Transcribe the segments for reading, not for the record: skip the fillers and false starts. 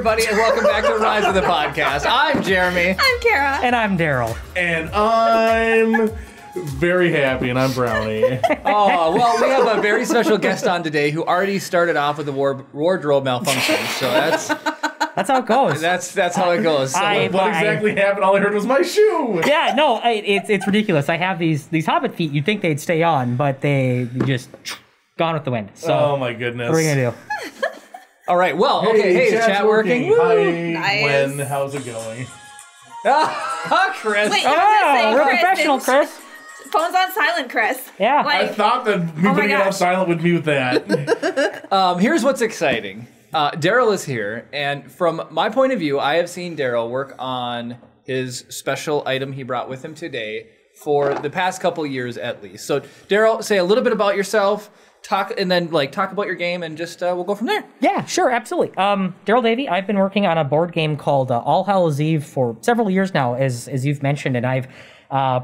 everybody, and welcome back to Rise of the Podcast. I'm Jeremy. I'm Kara. And I'm Darrell. And I'm very happy, and I'm Brownie. Oh, well, we have a very special guest on today who already started off with the wardrobe malfunction. So that's how it goes. That's how it goes. So What exactly happened? All I heard was my shoe. Yeah, no, it's ridiculous. I have these Hobbit feet. You'd think they'd stay on, but they just gone with the wind. So Oh my goodness. what are we gonna do? all right. Well, okay. Hey, is chat working? Hi, Nice. Gwen. How's it going? Chris. Wait, you're gonna say Real Chris, professional, didn't- Chris. Phone's on silent, Chris. Yeah. I Like, thought that me my putting it on gosh. silent would mute that. Here's what's exciting. Darrell is here, and from my point of view, I have seen Darrell work on his special item he brought with him today for the past couple years at least. So, Darrell, say a little bit about yourself, talk about your game, and just we'll go from there. Yeah, sure, absolutely. Darrell Davey, I've been working on a board game called All Hallows Eve for several years now, as you've mentioned, and I've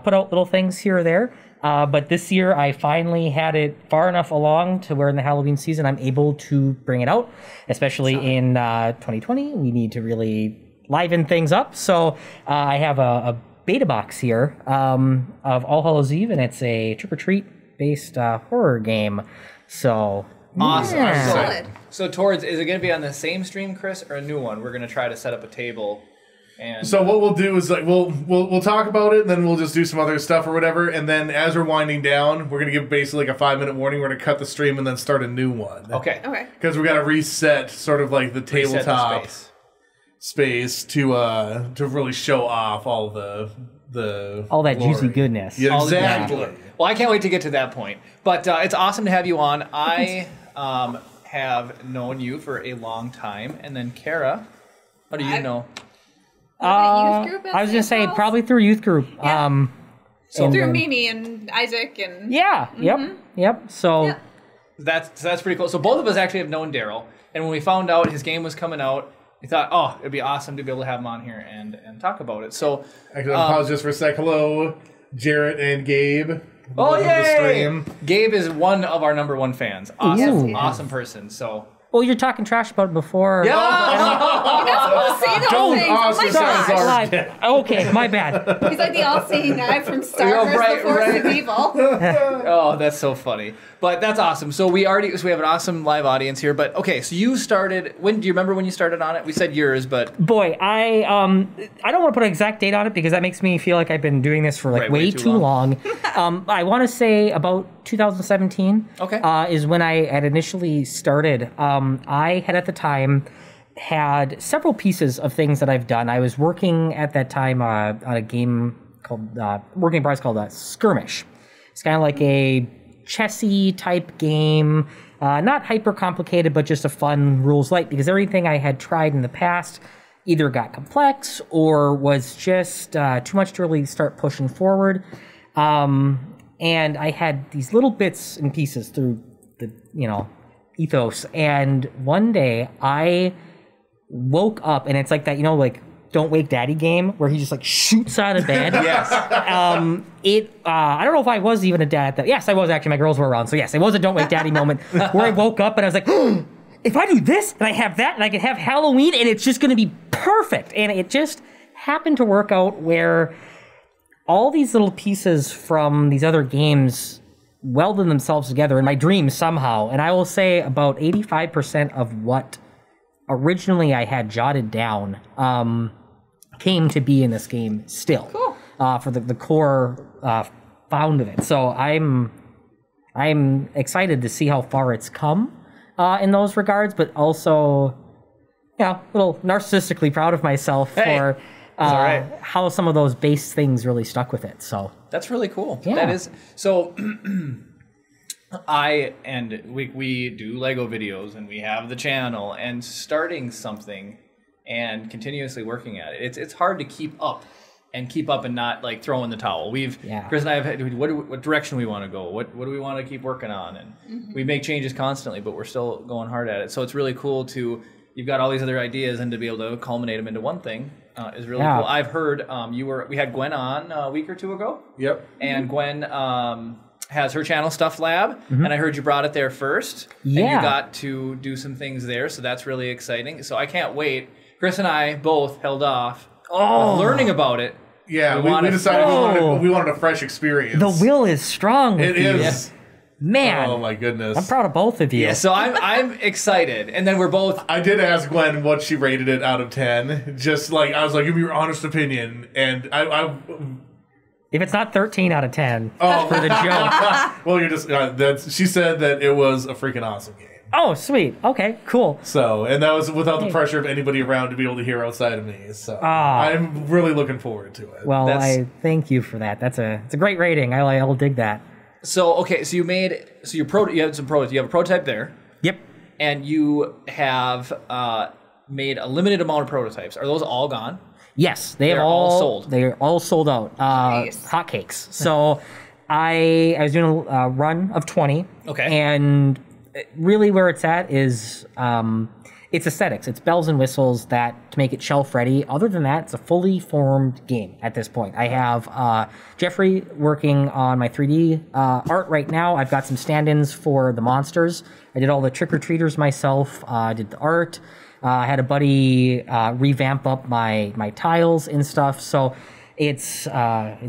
put out little things here or there. But this year, I finally had it far enough along to where in the Halloween season, I'm able to bring it out, especially in 2020. We need to really liven things up. So I have a beta box here of All Hallows Eve, and it's a trick-or-treat-based horror game. So Awesome. yeah. Solid. So, towards is it going to be on the same stream, Chris, or a new one? We're going to try to set up a table. And So what we'll do is we'll talk about it, and then we'll just do some other stuff or whatever. And then as we're winding down, we're gonna give basically like a 5-minute warning. We're gonna cut the stream and then start a new one. okay. Because we gotta reset sort of like the Reset the tabletop space. space to really show off all the All that glory. juicy goodness. Yeah, All the- exactly. Well, I can't wait to get to that point. But it's awesome to have you on. I have known you for a long time, and then Kara, how do you know? youth group at I was gonna St. say Paul's? probably through youth group. Yeah. And Through then- Mimi and Isaac and Yeah. Yep. So. Yeah. That's pretty cool. So both of us actually have known Darrell, and when we found out his game was coming out, we thought, oh, it'd be awesome to be able to have him on here and talk about it. So, Actually, I'll pause just for a sec. Hello, Jarrett and Gabe. oh Welcome to the yay! stream. Gabe is one of our #1 fans. Awesome, Ooh. awesome person. So, Well, you're talking trash about it before. you're not supposed to say those Don't things. Oh my ostracize gosh. our- Live. Okay, my bad. He's like the all-seeing guy from Star Oh, Wars: right, The Force right. of Evil. oh, that's so funny. But that's awesome. So we have an awesome live audience here. But okay, so you started. When do you remember when you started on it? We said yours, but Boy, I don't want to put an exact date on it because that makes me feel like I've been doing this for like Right, way too long. I want to say about 2017. Okay. Is when I had initially started. I had at the time had several pieces of things that I've done. I was working at that time on a game called working prize called Skirmish. It's kind of like a chessy type game, not hyper complicated, but just a fun rules light because everything I had tried in the past either got complex or was just too much to really start pushing forward. And I had these little bits and pieces through the ethos. And one day I woke up and it's like that, like Don't Wake Daddy game where he just like shoots out of bed. yes, I don't know if I was even a dad at that. Yes, I was actually. My girls were around. So yes, it was a Don't Wake Daddy moment where I woke up and I was like, if I do this and I have that and I can have Halloween and it's just going to be perfect. And it just happened to work out where all these little pieces from these other games welded themselves together in my dreams somehow. And I will say about 85% of what originally I had jotted down came to be in this game still. Cool. For the core found of it. So I'm excited to see how far it's come in those regards, but also, a little narcissistically proud of myself for all right. how some of those base things really stuck with it. So that's really cool. Yeah. That is so. We do Lego videos and we have the channel and starting something and continuously working at it. It's hard to keep up and not like throw in the towel. Chris and I have had what direction we want to go. What do we want to keep working on? And we make changes constantly, but we're still going hard at it. So it's really cool you've got all these other ideas and to be able to culminate them into one thing is really cool. I've heard we had Gwen on a week or two ago. Yep. And Gwen has her channel Stuff Lab, and I heard you brought it there first. Yeah. And you got to do some things there, so that's really exciting. So I can't wait Chris and I both held off learning about it. Yeah, we decided we wanted a fresh experience. The will is strong. It is. Yeah. Man. Oh my goodness. I'm proud of both of you. Yeah, so I'm excited. And then we're both... I did ask Gwen what she rated it out of 10. Just like, I was like, give me your honest opinion. And I if it's not 13 out of 10 for the joke. well, you're just... she said that it was a freaking awesome game. Oh, sweet. Okay, cool. So, and that was without the pressure of anybody around to be able to hear outside of me. So, I'm really looking forward to it. Well, I thank you for that. It's a great rating. I'll dig that. So, okay, so you had some prototypes. You have a prototype there. Yep. And you have made a limited amount of prototypes. Are those all gone? Yes, They're all sold. They're all sold out. Nice. Hotcakes. So I was doing a run of 20. Okay. And really where it's at is it's aesthetics. It's bells and whistles to make it shelf ready. Other than that, it's a fully formed game at this point. I have Jeffrey working on my 3D art right now. I've got some stand-ins for the monsters. I did all the trick-or-treaters myself. I did the art. I had a buddy revamp up my tiles and stuff. So it's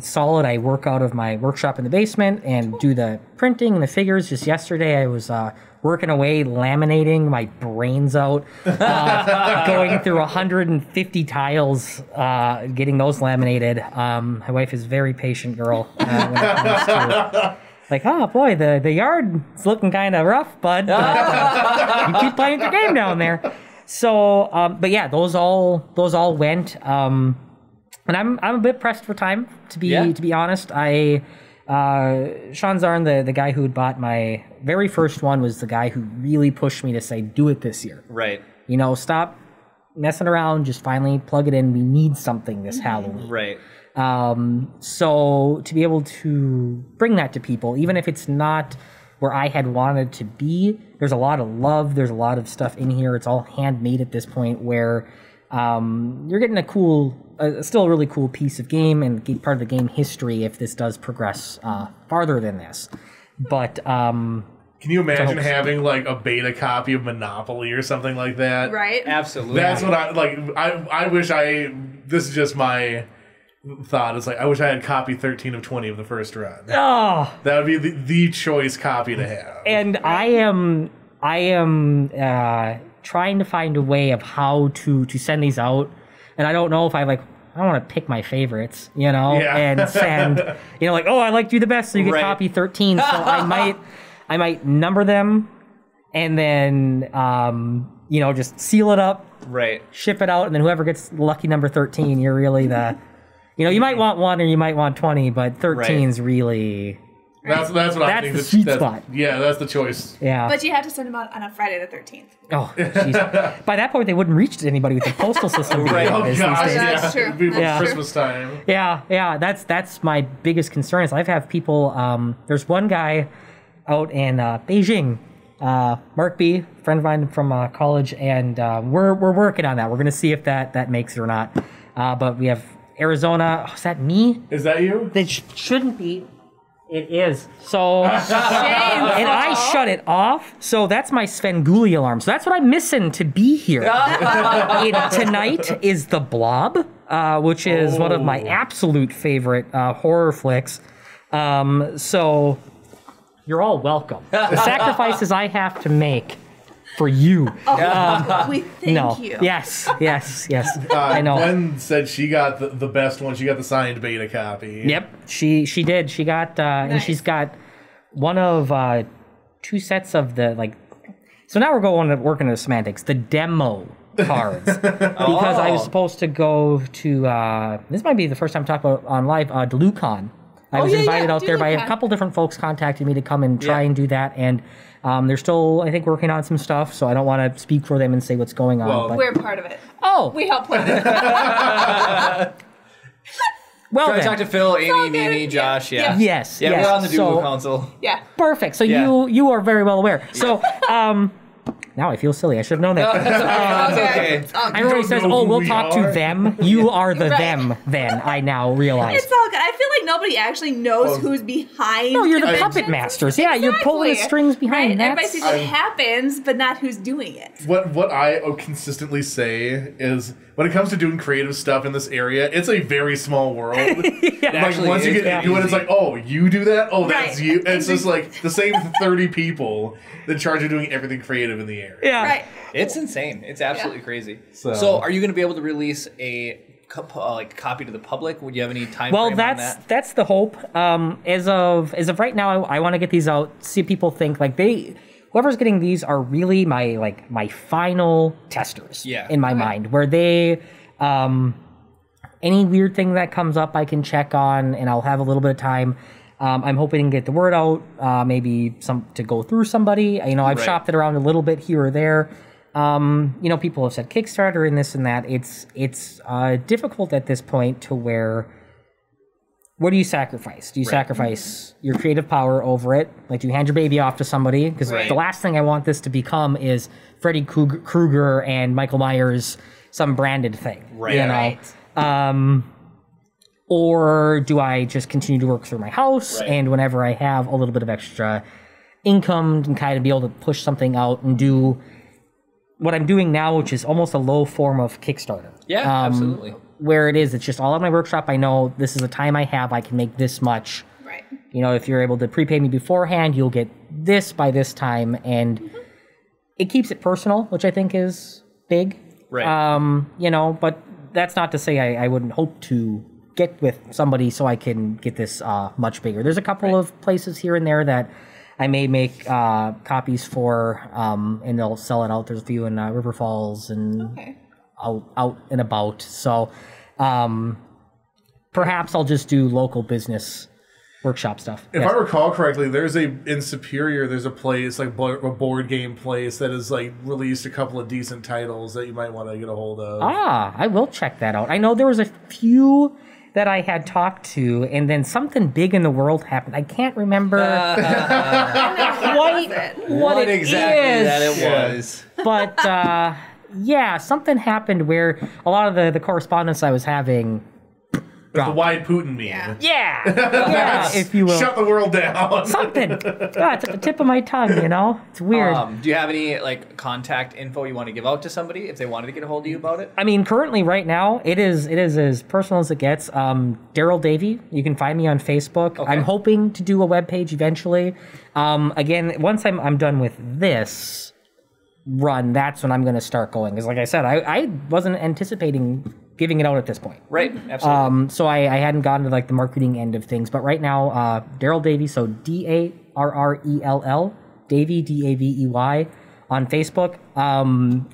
solid. I work out of my workshop in the basement and do the printing and the figures. Just yesterday, I was working away, laminating my brains out, going through 150 tiles, getting those laminated. My wife is a very patient girl when it comes to like, oh boy, the yard's looking kind of rough, bud. You keep playing your game down there. So, but yeah, those all went. And I'm a bit pressed for time, to be honest. Sean Zarn, the guy who had bought my very first one, was the guy who really pushed me to say, do it this year. Right. You know, stop messing around, just finally plug it in. We need something this Halloween. Right. So to be able to bring that to people, even if it's not where I had wanted to be, there's a lot of love, there's a lot of stuff in here. It's all handmade at this point where you're getting still a really cool piece of game and part of the game history if this does progress farther than this. But can you imagine having like a beta copy of Monopoly or something like that? Right? Absolutely. That's what I wish this is just my thought. It's like, I wish I had copy 13 of 20 of the first run. Oh, that would be the choice copy to have. And I am trying to find a way of how to send these out, and I don't know if I don't want to pick my favorites, you know, and send, you know, like, oh, I liked you the best, so you get copy 13. So I might number them, and then you know, just seal it up, ship it out, and then whoever gets lucky number 13, you're really the, you know, you might want 1 or you might want 20, but 13's really. That's what I think. That's the sweet spot. Yeah, that's the choice. Yeah. But you have to send them out on a Friday the 13th. Oh, jeez. By that point, they wouldn't reach anybody with the postal system. Oh gosh, these days. That's true. It'd be That's Christmas time. Yeah. That's my biggest concern. Is I've had people. There's one guy out in Beijing, Mark B, friend of mine from college, and we're working on that. We're gonna see if that makes it or not. But we have Arizona. Oh, is that me? Is that you? That shouldn't be. It is. So, and I shut it off. So that's my Svengoolie alarm. So that's what I'm missing to be here. Tonight is The Blob, which is one of my absolute favorite horror flicks. So you're all welcome. The sacrifices I have to make for you. We thank you. Yes. I know. Gwen said she got the best one. She got the signed beta copy. Yep, she did. She got and she's got one of 2 sets of the So now we're going to work into the semantics. The demo cards, because I was supposed to go to. This might be the first time I talk about on live. DeluCon. I was invited out there by a couple different folks. Contacted me to come and try and do that, and they're still, I think, working on some stuff. So I don't want to speak for them and say what's going on. Well, but we're part of it. Oh, we help plan it. well, Try to then. talk to Phil, Amy, Mimi, Josh. Yeah. Yes. We're on the Duo Council. Yeah. Perfect. So you are very well aware. So now I feel silly. I should have known that. That's okay. It's all good. Everybody says, know "Oh, who we'll we talk are." to them." You are the Right. them. Then I now realize. It's all good. I feel like nobody actually knows who's behind. No, you're the conventions. puppet masters. Yeah, you're pulling the strings behind. Right? Everybody That's sees what happens, but not who's doing it. What I consistently say is when it comes to doing creative stuff in this area, it's a very small world. Like actually once you is get into it, it's like, oh, you do that? Oh, that's Right. you. And it's just like the same 30 people in charge of doing everything creative in the area. yeah. Right. It's insane. It's absolutely crazy. So- So, are you going to be able to release a copy to the public? Would you have any time Well, frame on that? that's the hope. As of right now, I want to get these out. See if people think like whoever's getting these are really my final testers. Yeah. In my mind, where they any weird thing that comes up, I can check on, and I'll have a little bit of time. I'm hoping to get the word out, maybe to go through somebody. I've Right. shopped it around a little bit here or there. People have said Kickstarter and this and that. It's difficult at this point to where, what do you sacrifice? Do you sacrifice your creative power over it? Like, do you hand your baby off to somebody? Because Right. the last thing I want this to become is Freddy Krueger and Michael Myers, some branded thing. Right. You know? Right. Or do I just continue to work through my house, Right. and whenever I have a little bit of extra income, and kind of be able to push something out and do what I'm doing now, which is almost a low form of Kickstarter. Yeah, absolutely. Where it's just all at my workshop. I know this is the time I have. I can make this much. Right. If you're able to prepay me beforehand, you'll get this by this time, and it keeps it personal, which I think is big. Right. But that's not to say I wouldn't hope to get with somebody so I can get this much bigger. There's a couple of places here and there that I may make copies for, and they'll sell it out. There's a few in River Falls and out and about. So perhaps I'll just do local business workshop stuff. If Yes. I recall correctly, in Superior, there's a place, like a board game place that has like released a couple of decent titles that you might want to get a hold of. I will check that out. I know there was a few that I had talked to, and then something big in the world happened. I can't remember quite what it exactly is, that it Yeah. was. but something happened where a lot of the correspondence I was having. The wide Putin meme. Yeah, if you will. Shut the world down. Something. It's at the tip of my tongue, It's weird. Do you have any contact info you want to give out to somebody if they wanted to get a hold of you about it? I mean, currently, right now, it is as personal as it gets. Darrell Davey, you can find me on Facebook. Okay. I'm hoping to do a webpage eventually. Again, once I'm done with this run, that's when I'm going to start going. Because, like I said, I wasn't anticipating giving it out at this point. Right, absolutely. So I hadn't gotten to the marketing end of things. But right now, Darrell Davey, so Darrell, Davey, Davey, on Facebook.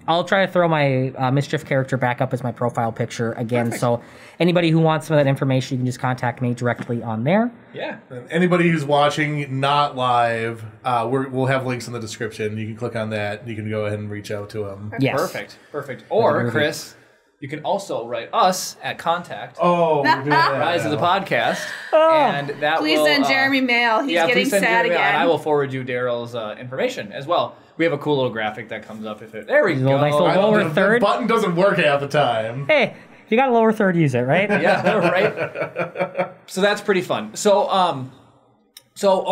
I'll try to throw my Mischief character back up as my profile picture again. Perfect. So anybody who wants some of that information, you can just contact me directly on there. Yeah. And anybody who's watching not live, we'll have links in the description. You can click on that. You can go ahead and reach out to them. Yes. Perfect. Or, Chris, you can also write us at contact. Oh, we're doing that. Rise of the podcast. And that Please will, send Jeremy mail. He's getting please send sad Jeremy mail, again. and I will forward you Darrell's information as well. We have a cool little graphic that comes up. There we go. Nice little lower The third. button doesn't work half the time. Hey, if you got a lower third, use it, right? Yeah, right. So that's pretty fun. So all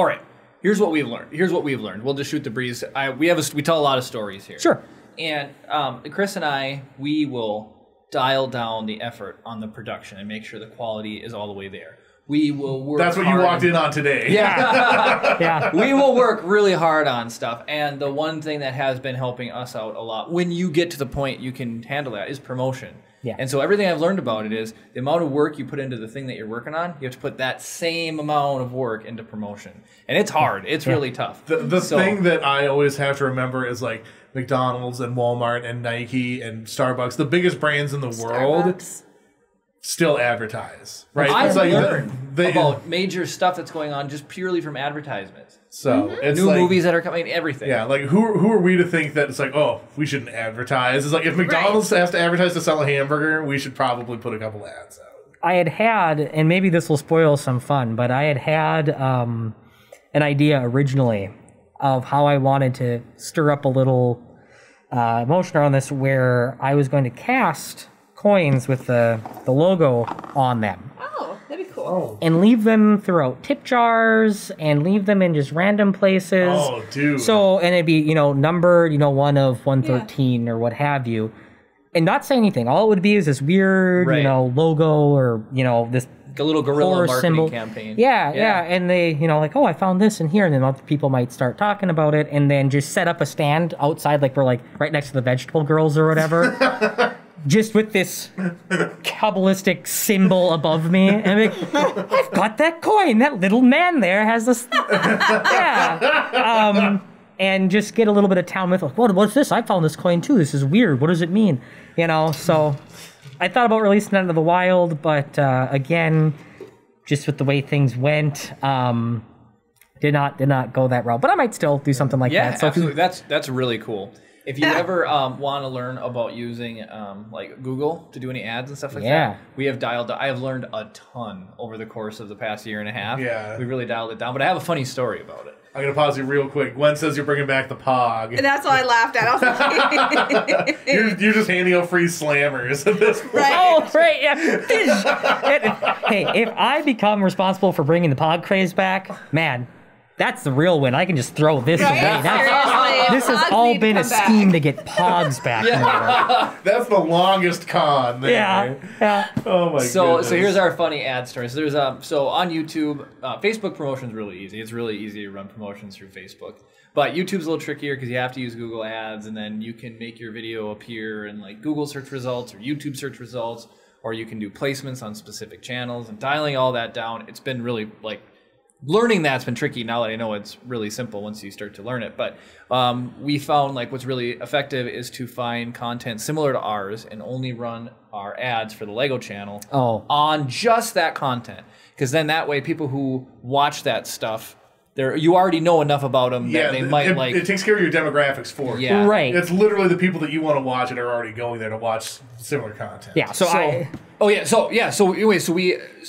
right. Here's what we've learned. We'll just shoot the breeze. We tell a lot of stories here. Sure. And Chris and we will dial down the effort on the production and make sure the quality is all the way there. We will work. That's what you walked in on today. Yeah. We will work really hard on stuff. And the one thing that has been helping us out a lot, when you get to the point you can handle that, is promotion. Yeah. And so everything I've learned about it is the amount of work you put into the thing that you're working on, you have to put that same amount of work into promotion. And it's hard. It's really tough. The thing that I always have to remember is like McDonald's and Walmart and Nike and Starbucks, the biggest brands in the world, Starbucks. still advertise, right? I've It's learned about major stuff that's going on just purely from advertisements. So it's New like, movies that are coming, everything. Yeah, like who are we to think that it's like, oh, we shouldn't advertise? It's like if McDonald's has to advertise to sell a hamburger, we should probably put a couple ads out. I had, and maybe this will spoil some fun, but I had an idea originally of how I wanted to stir up a little emotion around this where I was going to cast coins with the logo on them. Oh, that'd be cool. And leave them throughout tip jars and leave them in just random places. Oh, dude. So, and it'd be, numbered, 1 of 113 or what have you. And not say anything. All it would be is this weird, logo or, this a little guerrilla marketing symbol. campaign. Yeah. And they, like, oh, I found this in here. And then other people might start talking about it and then just set up a stand outside, like we're like right next to the vegetable girls or whatever. Just with this Kabbalistic symbol above me. And I'm like, I've got that coin. That little man there has this. Yeah. And just get a little bit of town myth. Like, what's this? I found this coin too. This is weird. What does it mean? So I thought about releasing it into the wild, but again, just with the way things went, did not go that route. But I might still do something like that. So absolutely. That's really cool. If you ever want to learn about using like Google to do any ads and stuff like that, I have learned a ton over the course of the past year and a half. Yeah. We really dialed it down. But I have a funny story about it. I'm going to pause you real quick. Gwen says you're bringing back the POG. And that's why I laughed at. I was like, you're just handing out free slammers at this point. Right. Oh, right, yeah. Hey, if I become responsible for bringing the pod craze back, man, that's the real win. I can just throw this away. This has all been a scheme to get pogs back. That's the longest con there. Yeah. Oh my god. So here's our funny ad story. So there's so on YouTube, Facebook promotion is really easy. It's really easy to run promotions through Facebook. But YouTube's a little trickier because you have to use Google Ads, and then you can make your video appear in like Google search results or YouTube search results, or you can do placements on specific channels. And dialing all that down, it's been really like learning that's been tricky. Now that I know it's really simple once you start to learn it. But we found like what's really effective is to find content similar to ours and only run our ads for the Lego channel on just that content. Because then that way people who watch that stuff, you already know enough about them that they might like. It takes care of your demographics for you. Yeah. Right. It's literally the people that you want to watch and are already going there to watch similar content. Yeah. So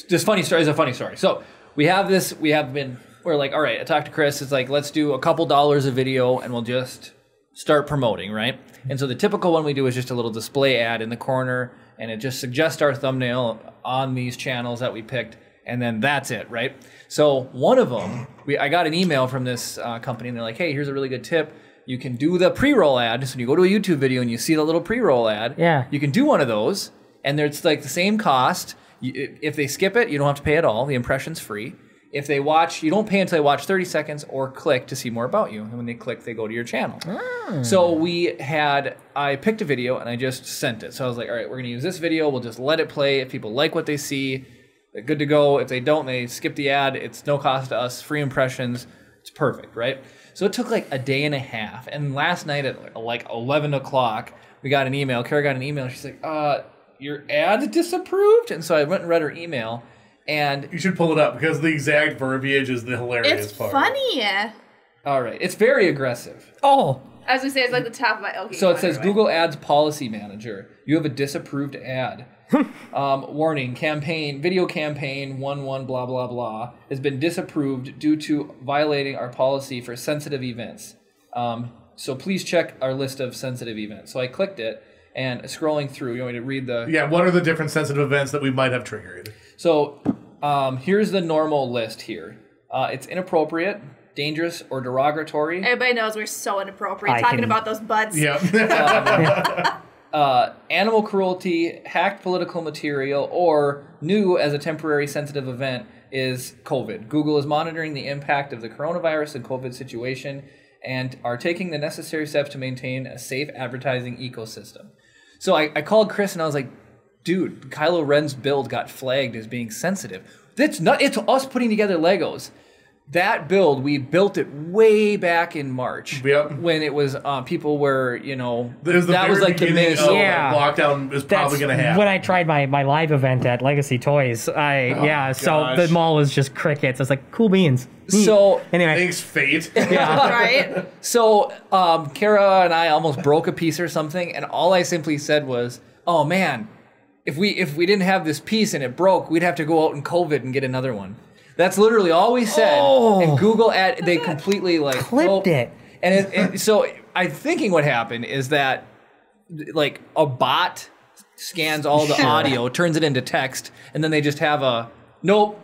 this funny story is a funny story. So we have this, we're like, all right, I talked to Chris, it's like, let's do a couple dollars a video and we'll just start promoting, right? And so the typical one we do is just a little display ad in the corner and it just suggests our thumbnail on these channels that we picked and then that's it, right? So one of them, I got an email from this company and they're like, hey, here's a really good tip. You can do the pre-roll ad. So when you go to a YouTube video and you see the little pre-roll ad, you can do one of those and it's like the same cost. If they skip it, you don't have to pay at all. The impression's free. If they watch, you don't pay until they watch 30 seconds or click to see more about you. And when they click, they go to your channel. So I picked a video and I just sent it. So I was like, all right, we're going to use this video. We'll just let it play. If people like what they see, they're good to go. If they don't, they skip the ad. It's no cost to us. Free impressions. It's perfect, right? So it took like a day and a half. And last night at like 11 o'clock, we got an email. Kara got an email. She's like, your ad disapproved? And so I went and read her email, and you should pull it up because the exact verbiage is the hilarious part. It's funny. All right, it's very aggressive. Oh, as we say, it's like the top of my okay. So it says Google Ads Policy Manager. You have a disapproved ad. Warning: video campaign 11 blah blah blah has been disapproved due to violating our policy for sensitive events. So please check our list of sensitive events. So I clicked it. And scrolling through, you want me to read the... Yeah, what are the different sensitive events that we might have triggered? So here's the normal list here. It's inappropriate, dangerous, or derogatory. Everybody knows we're so inappropriate talking about those butts. Yeah. Animal cruelty, hacked political material, or new as a temporary sensitive event is COVID. Google is monitoring the impact of the coronavirus and COVID situation and are taking the necessary steps to maintain a safe advertising ecosystem. So I called Chris and I was like, dude, Kylo Ren's build got flagged as being sensitive. It's us putting together Legos. That build, we built it way back in March. Yep. When it was, people were, that was like the Minnesota lockdown is probably going to happen. When I tried my live event at Legacy Toys, so the mall was just crickets. I was like, cool beans. So anyway, thanks fate. Yeah, right. So Kara and I almost broke a piece or something, and all I simply said was, "Oh man, if we didn't have this piece and it broke, we'd have to go out in COVID and get another one." That's literally all we said. And Google they completely clipped it. And so I'm thinking what happened is that like a bot scans all the audio, turns it into text, and then they just have a nope.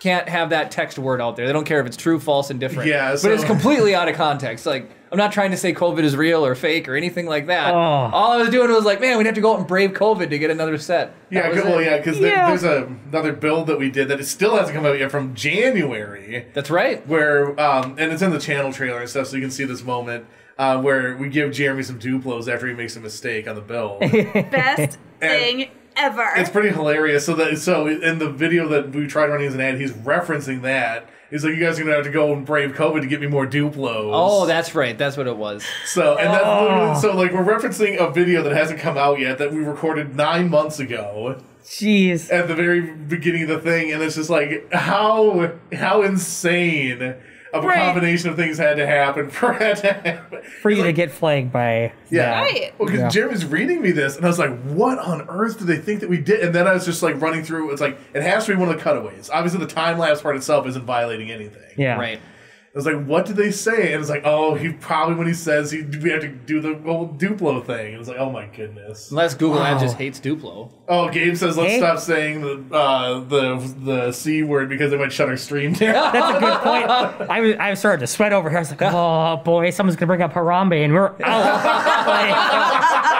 Can't have that text word out there. They don't care if it's true, false, indifferent. Yeah, but it's completely out of context. Like, I'm not trying to say COVID is real or fake or anything like that. Oh. All I was doing was like, man, we'd have to go out and brave COVID to get another set. Yeah, because there's another build that we did that it still hasn't come out yet from January. That's right. Where, and it's in the channel trailer and stuff, so you can see this moment where we give Jeremy some Duplos after he makes a mistake on the build. Best thing ever. It's pretty hilarious. So in the video that we tried running as an ad, he's referencing that. He's like, you guys are gonna have to go and brave COVID to get me more Duplos. Oh, that's right. That's what it was. So and that's literally, so like we're referencing a video that hasn't come out yet that we recorded 9 months ago. Jeez. At the very beginning of the thing, and it's just like how insane of a combination of things had to happen for it to happen. For you to get flagged by... Yeah. Right. Well, because Jeremy's reading me this, and I was like, what on earth do they think that we did? And then I was just like running through, it's like, it has to be one of the cutaways. Obviously, the time-lapse part itself isn't violating anything. Yeah. Right. I was like, what did they say? And it's like, oh, he probably, when he says we have to do the whole Duplo thing. And it's like, oh my goodness. Unless Google Ads just hates Duplo. Oh, Gabe says, let's stop saying the C word because it might shut our stream down. That's a good point. I started to sweat over here. I was like, oh boy, someone's going to bring up Harambe and we're out. Like,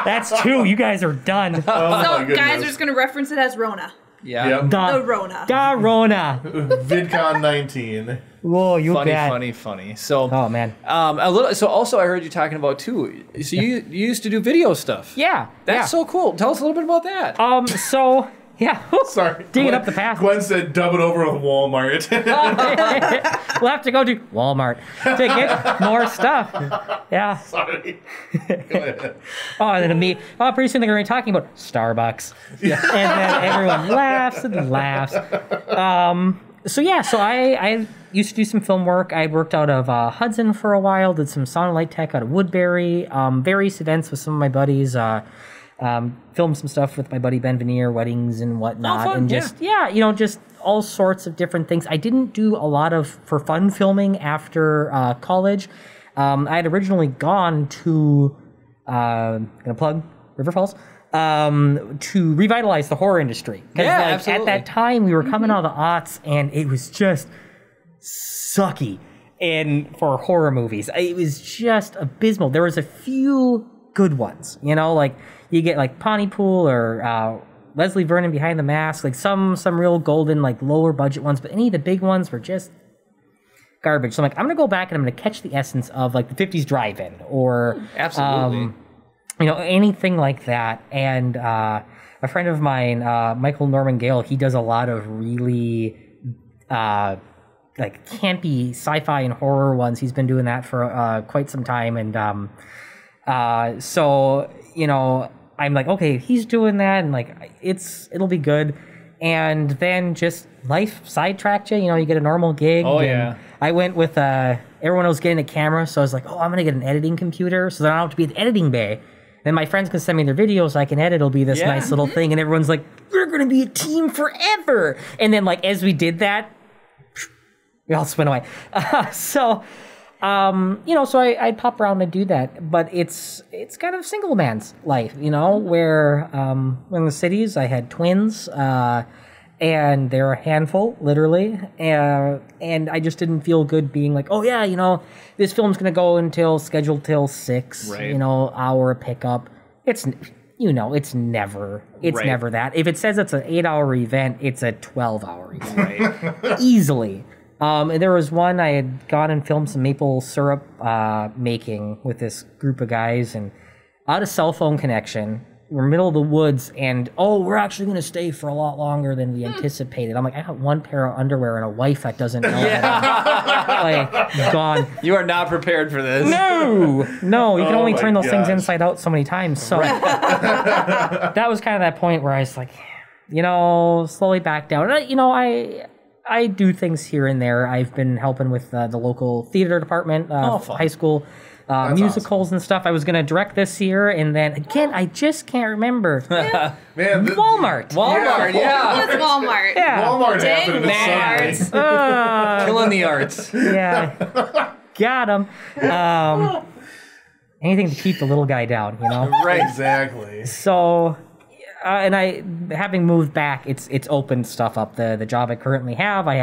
that's two. You guys are done. Oh, So guys are just going to reference it as Rona. Yeah. Yep. The Rona. Da Rona. VidCon 19. Whoa, you Funny, bet. funny. So, Oh, man. a little. So, also, I heard you talking about too. So, you used to do video stuff. Yeah. That's so cool. Tell us a little bit about that. So, yeah. Sorry. Digging up the path. Gwen said, dub it over with Walmart. We'll have to go to Walmart to get more stuff. Yeah. Sorry. Go ahead. Oh, and then pretty soon they're going to be talking about Starbucks. Yeah. And then everyone laughs and laughs. So I used to do some film work. I worked out of Hudson for a while, did some sound and light tech out of Woodbury, various events with some of my buddies, filmed some stuff with my buddy Ben Veneer, weddings and whatnot. Fun, and just, just all sorts of different things. I didn't do a lot of for fun filming after college. I had originally gone to, gonna plug River Falls, to revitalize the horror industry. Because absolutely. at that time, we were coming out of the aughts, and it was just sucky for horror movies. It was just abysmal. There was a few good ones, like you get like Pontypool or Leslie Vernon Behind the Mask, like some real golden, like lower budget ones, but any of the big ones were just garbage. So I'm like, I'm gonna go back and I'm gonna catch the essence of like the 50s drive-in or Absolutely. Anything like that. And a friend of mine, Michael Norman Gale, he does a lot of really like campy sci-fi and horror ones. He's been doing that for quite some time. And so I'm like, okay, he's doing that, and like it'll be good. And then just life sidetracked you. You get a normal gig. Oh, and yeah. I went with everyone was getting a camera, so I was like, oh, I'm gonna get an editing computer, so then I don't have to be at the editing bay. Then my friends can send me their videos, so I can edit. It'll be this nice little thing, and everyone's like, we're gonna be a team forever. And then like as we did that, we all went away. So I'd pop around and do that, but it's kind of single man's life, where in the cities I had twins, and they're a handful, literally, and I just didn't feel good being like, oh yeah, this film's gonna go scheduled till 6, right. Hour pickup. It's never that. If it says it's an 8-hour event, it's a 12-hour event, right? Easily. And there was one I had gone and filmed some maple syrup making with this group of guys, and out of cell phone connection. We're middle of the woods, and we're actually going to stay for a lot longer than we anticipated. I'm like, I got one pair of underwear and a wife that doesn't know. Like, gone. You are not prepared for this. No, you can only turn those things gosh. inside out so many times. So that was kind of that point where I was like, slowly back down. I do things here and there. I've been helping with the local theater department, high school. Musicals and stuff. I was going to direct this year, and then again, I just can't remember. Man, Walmart, yeah. It's Walmart. yeah, Walmart Dang happened to Walmart. Killing the arts. yeah, got him. anything to keep the little guy down, you know? Right. Exactly. So, and having moved back, it's opened stuff up. The job I currently have, I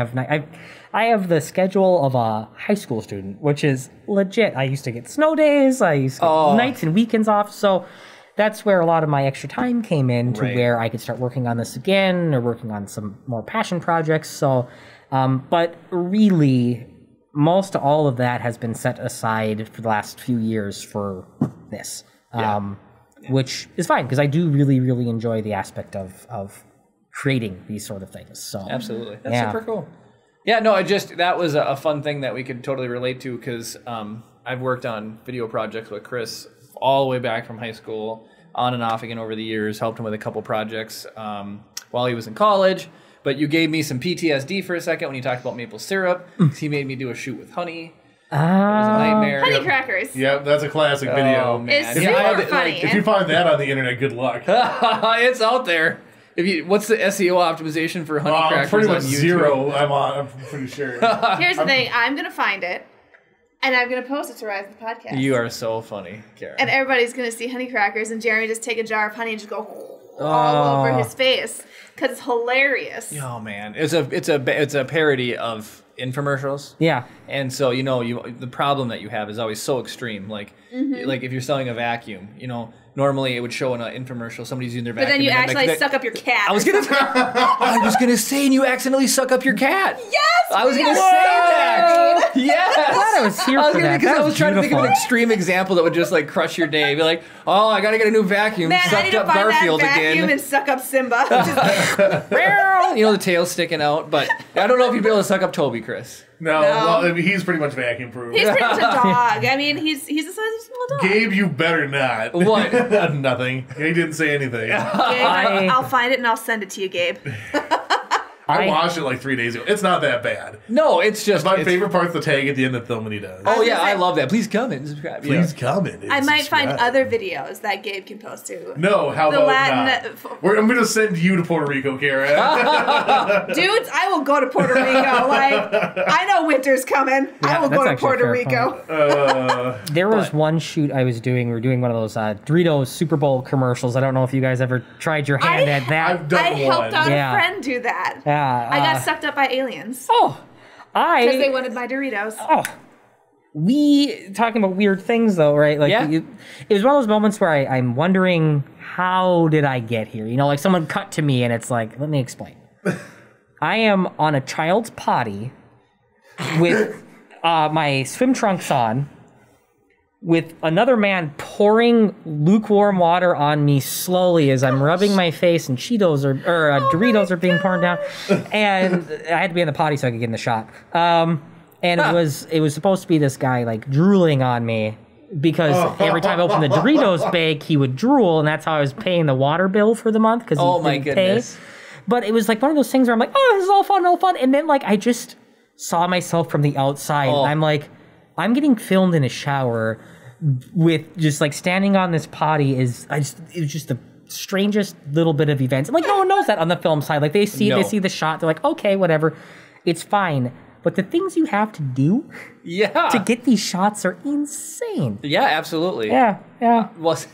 have the schedule of a high school student, which is legit. I used to get snow days, I used to get nights and weekends off, so that's where a lot of my extra time came in to where I could start working on this again or working on some more passion projects. So, but really, most all of that has been set aside for the last few years for this, which is fine because I do really, really enjoy the aspect of creating these sort of things. So absolutely, that's super cool. Yeah, no, that was a fun thing that we could totally relate to because I've worked on video projects with Chris all the way back from high school, on and off again over the years, helped him with a couple projects while he was in college. But you gave me some PTSD for a second when you talked about maple syrup. He made me do a shoot with honey. It was a nightmare. Honey crackers. Yep, that's a classic video. Oh, man. It's super funny. If you find that on the internet, good luck. It's out there. What's the SEO optimization for honey crackers pretty much on YouTube? zero. I'm pretty sure. Here's the thing. I'm going to find it, and I'm going to post it to Rise of the Podcast. You are so funny, Karen. And everybody's going to see honey crackers, and Jeremy just take a jar of honey and just go all over his face because it's hilarious. Oh man, it's a parody of infomercials. Yeah, and so the problem that you have is always so extreme. Like if you're selling a vacuum, normally it would show in an infomercial somebody's using their vacuum. But then you actually suck up your cat. I was gonna say, and you accidentally suck up your cat. Yes, I was gonna say that. Yes, I thought I was here for that. Because I was trying to think of an beautiful. extreme example that would just like crush your day. Be like, oh, I gotta get a new vacuum. Man, I Sucked need to up find Garfield that vacuum again. and suck up Simba. The tail sticking out. But I don't know if you'd be able to suck up Toby, Chris. No, well, I mean, he's pretty much vacuum proof. He's pretty much a dog. I mean, he's the size of a small dog. Gabe, you better not. What? Nothing. He didn't say anything. Gabe, I'll find it and I'll send it to you, Gabe. I watched it like 3 days ago. It's not that bad. No, it's just My favorite part's the tag at the end of the film when he does. Oh yeah, I love that. Please come and subscribe. Please comment. I might find other videos that Gabe can post too. No, how The about Latin- not? I'm going to send you to Puerto Rico, Kara. Dudes, I will go to Puerto Rico. Like, I know winter's coming. I will go to that's actually a Puerto fair Rico. There was one shoot I was doing. We were doing one of those Doritos Super Bowl commercials. I don't know if you guys ever tried your hand at that. I've done I helped one. out Yeah. a friend do that. Yeah, I got sucked up by aliens Oh, because they wanted my Doritos. Oh, we talking about weird things though, right? Like, Yeah. it was one of those moments where I'm wondering, how did I get here? Like someone cut to me and it's like, let me explain. I am on a child's potty with my swim trunks on, with another man pouring lukewarm water on me slowly as I'm rubbing my face, and Cheetos Doritos are being poured down, and I had to be in the potty so I could get in the shot. And it was supposed to be this guy like drooling on me because every time I opened the Doritos bag, he would drool, and that's how I was paying the water bill for the month because Oh he my didn't goodness. pay. But it was like one of those things where I'm like, oh, this is all fun, and then like I just saw myself from the outside. Oh. And I'm like, I'm getting filmed in a shower with just like standing on this potty. It was just the strangest little bit of events. Like no one knows that on the film side. Like they see the shot, they're like, okay, whatever, it's fine. But the things you have to do to get these shots are insane. Yeah, absolutely. Yeah. Was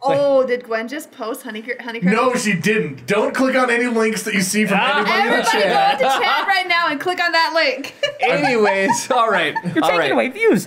Oh, did Gwen just post honey crackers? No, she didn't. Don't click on any links that you see from anybody in the Everybody go chat. into chat right now and click on that link. anyways, all right. You're taking away views.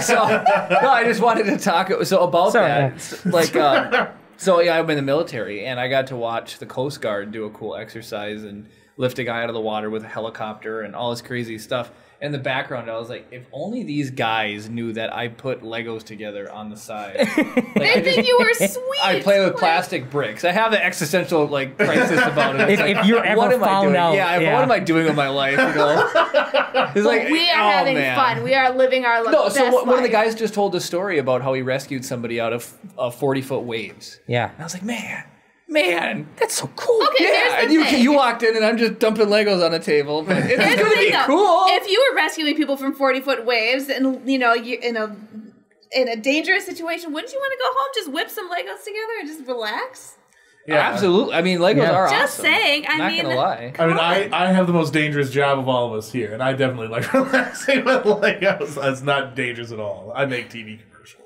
So I just wanted to talk about that. Like I'm in the military and I got to watch the Coast Guard do a cool exercise and lift a guy out of the water with a helicopter and all this crazy stuff. In the background, I was like, if only these guys knew that I put Legos together on the side. They think you were sweet. I play with plastic bricks. I have an existential crisis about it. It's If you're ever what am I found doing? out, What am I doing with my life? It's like We are having fun. We are living our No, best so one of the life. guys just told a story about how he rescued somebody out of 40-foot waves. Yeah. And I was like, man, That's so cool. Okay, yeah. here's the And thing. you walked in and I'm just dumping Legos on the table. But it's Here's the gonna thing, be though. cool. If you were rescuing people from 40-foot waves and you in a dangerous situation, wouldn't you want to go home, just whip some Legos together and just relax? Yeah, absolutely. I mean, Legos are Just awesome. saying. I Not mean, gonna lie. I mean, I have the most dangerous job of all of us here, and I definitely like relaxing with Legos. It's not dangerous at all. I make TV commercials.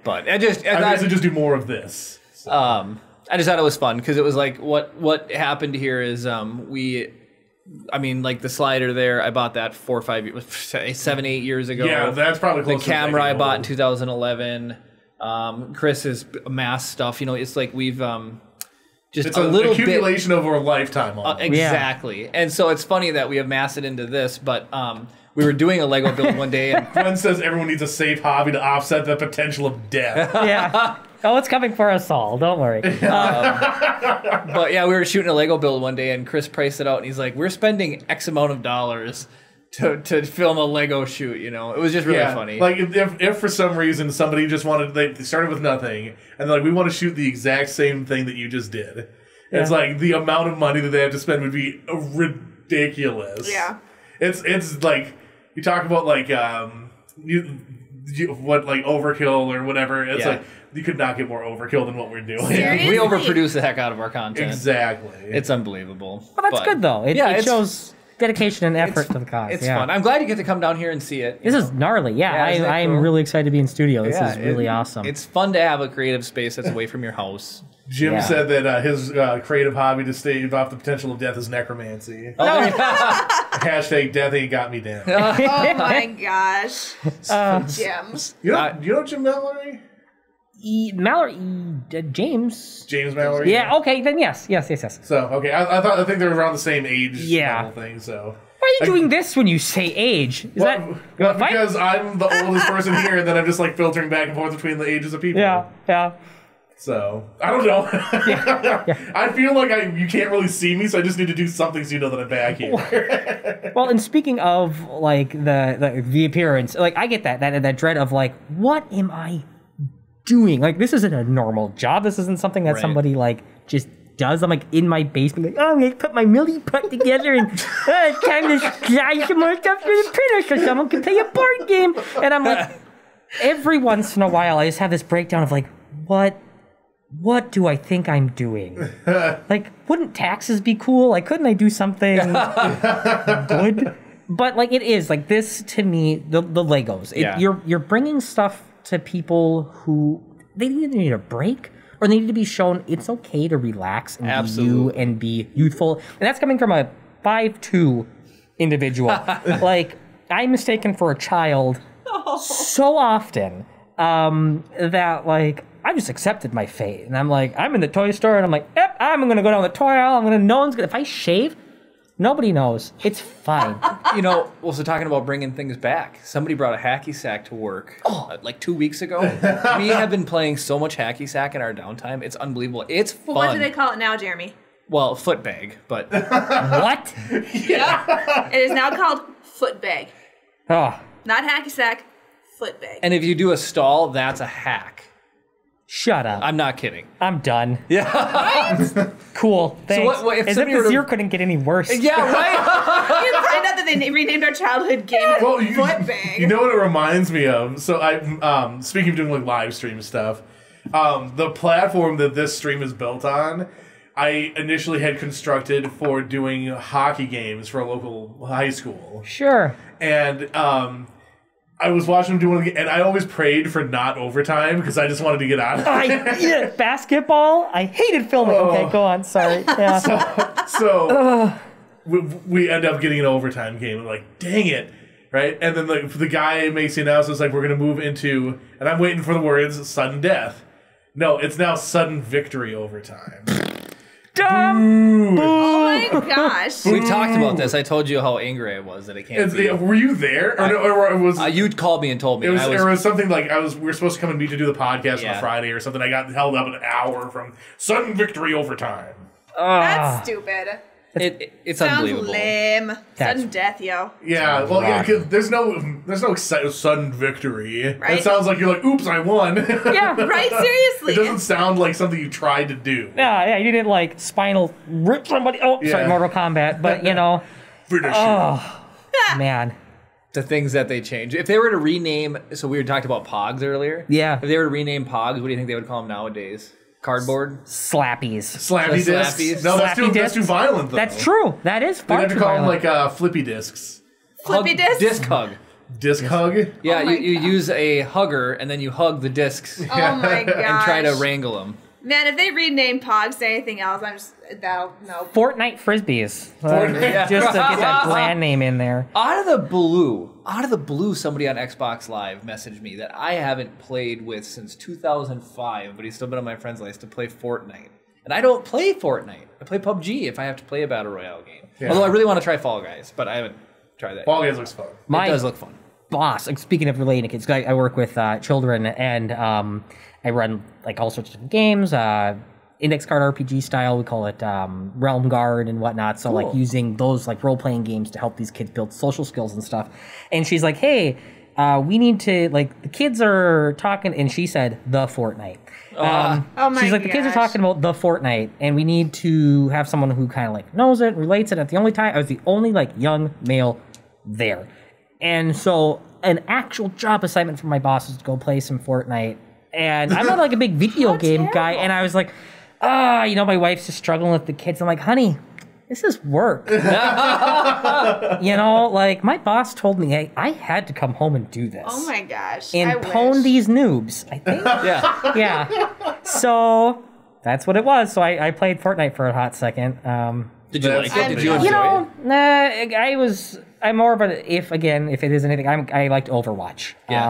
But I guess just do more of this. So. I just thought it was fun because it was like what happened here is like the slider there, I bought that 4 or 5 years, 7, 8 years ago. Yeah, that's probably close. The camera I bought in 2011. Chris's mass stuff, it's like we've just it's a little accumulation over a lifetime. Exactly. And so it's funny that we have massed it into this, but we were doing a Lego build one day. And Glenn says everyone needs a safe hobby to offset the potential of death. Yeah. Oh, it's coming for us all. Don't worry. But yeah, we were shooting a Lego build one day, and Chris priced it out, and he's like, "We're spending X amount of dollars to film a Lego shoot." It was just really funny. Like if for some reason somebody just wanted, they started with nothing, and they're like, "We want to shoot the exact same thing that you just did." Yeah. It's like the amount of money that they have to spend would be ridiculous. Yeah. It's like you talk about like overkill or whatever. It's like you could not get more overkill than what we're doing. Seriously? We overproduce the heck out of our content. Exactly. It's unbelievable. Well, that's good though. It shows dedication and effort to the cause. It's fun. I'm glad you get to come down here and see it. This is gnarly. Yeah, I'm really excited to be in studio. This is really awesome. It's fun to have a creative space that's away from your house. Jim said that his creative hobby to stave off the potential of death is necromancy. Hashtag death ain't got me down. Oh my gosh. Jim. You know Jim Mallory? James Mallory. Yeah. Okay. Then yes. So okay, I think they're around the same age. Yeah. Thing. So. Why are you doing this when you say age? Because I'm the oldest person here, and then I'm just like filtering back and forth between the ages of people. Yeah. So I don't know. I feel like you can't really see me, so I just need to do something so you know that I'm back here. Well, and speaking of like the appearance, like I get that dread of like, what am I doing? Like this isn't a normal job. This isn't something that somebody like just does. I'm like in my basement, like, oh, I'm gonna put my milli putt together and it's time to slide some more stuff to the printer so someone can play a board game. And I'm like, every once in a while, I just have this breakdown of like, what do I think I'm doing? Like, wouldn't taxes be cool? Like, couldn't I do something good? But like, it is like this to me. The Legos. You're bringing stuff to people who they either need a break or they need to be shown it's okay to relax and be you and be youthful. And that's coming from a 5'2" individual. Like, I'm mistaken for a child so often that like. I just accepted my fate. And I'm like, I'm in the toy store and I'm like, yep, I'm going to go down the toy aisle. No one's going to, if I shave, nobody knows. It's fine. So talking about bringing things back, somebody brought a hacky sack to work like 2 weeks ago. We have been playing so much hacky sack in our downtime. It's unbelievable. It's fun. What do they call it now, Jeremy? Well, foot bag, but. What? Yeah. It is now called foot bag. Oh. Not hacky sack, foot bag. And if you do a stall, that's a hack. Shut up. I'm not kidding. I'm done. Yeah. Right? Cool. Thanks. So if as if this year couldn't get any worse. Yeah, right? You find out that they renamed our childhood game foot bag. You know what it reminds me of? So I, speaking of doing like live stream stuff, the platform that this stream is built on, I initially had constructed for doing hockey games for a local high school. Sure. And I was watching him do one, and I always prayed for not overtime because I just wanted to get out of it. Basketball? I hated filming. Okay, go on. Sorry. Yeah. So we end up getting an overtime game. I'm like, dang it. Right? And then the guy makes the announcement, like, we're going to move into, and I'm waiting for the words, sudden death. No, it's now sudden victory overtime. Dumb. Oh my gosh. We talked about this. I told you how angry I was that it can't be. Were you there? Or was you'd called me and told me. It was something like we were supposed to come and meet to do the podcast on a Friday or something. I got held up an hour from sudden victory overtime. That's stupid. It's Sounds unbelievable. lame. Sudden death, yo. Yeah, well, yeah, cause there's no sudden victory. Right? It sounds like you're like, oops, I won. Yeah, right. Seriously. It doesn't sound like something you tried to do. Yeah, you didn't like spinal rip somebody. Oh, sorry, Mortal Kombat. But Finish man. The things that they change. If they were to rename, so we were talking about Pogs earlier. Yeah. If they were to rename Pogs, what do you think they would call them nowadays? Cardboard? Slappies. Slappy discs. No, that's too violent, though. That's true. That is far They have too to call violent. them like flippy discs. Flippy discs? Disc hug. Disc hug? Yeah, Oh my you God. use a hugger and then you hug the discs Oh my gosh. and try to wrangle them. Man, if they rename Pogs to anything else, I'm just no. Fortnite Frisbees. Fortnite. Just to get that brand name in there. Out of the blue, somebody on Xbox Live messaged me that I haven't played with since 2005, but he's still been on my friends list to play Fortnite. And I don't play Fortnite. I play PUBG if I have to play a Battle Royale game. Yeah. Although I really want to try Fall Guys, but I haven't tried that. Fall Guys looks fun. It does look fun. Boss, like, speaking of relating to kids, I work with children, and I run like all sorts of games, index card RPG style. We call it Realm Guard and whatnot. So like using those like role playing games to help these kids build social skills and stuff. And she's like, "Hey, we need to like the kids are talking," and she said the Fortnite. Oh my She's like, the kids are talking about the Fortnite, and we need to have someone who kind of like knows it, relates it. At the only time, I was the only like young male there. And so an actual job assignment for my boss was to go play some Fortnite. And I'm not like a big video game guy. And I was like, my wife's just struggling with the kids. I'm like, honey, this is work. Like my boss told me I had to come home and do this. Oh my gosh. And I pwn wish. these noobs, I think. Yeah. Yeah. So that's what it was. So I played Fortnite for a hot second. Did you like it? Did you I'm- enjoy it? I'm more of a, if it is anything, I liked Overwatch. Yeah.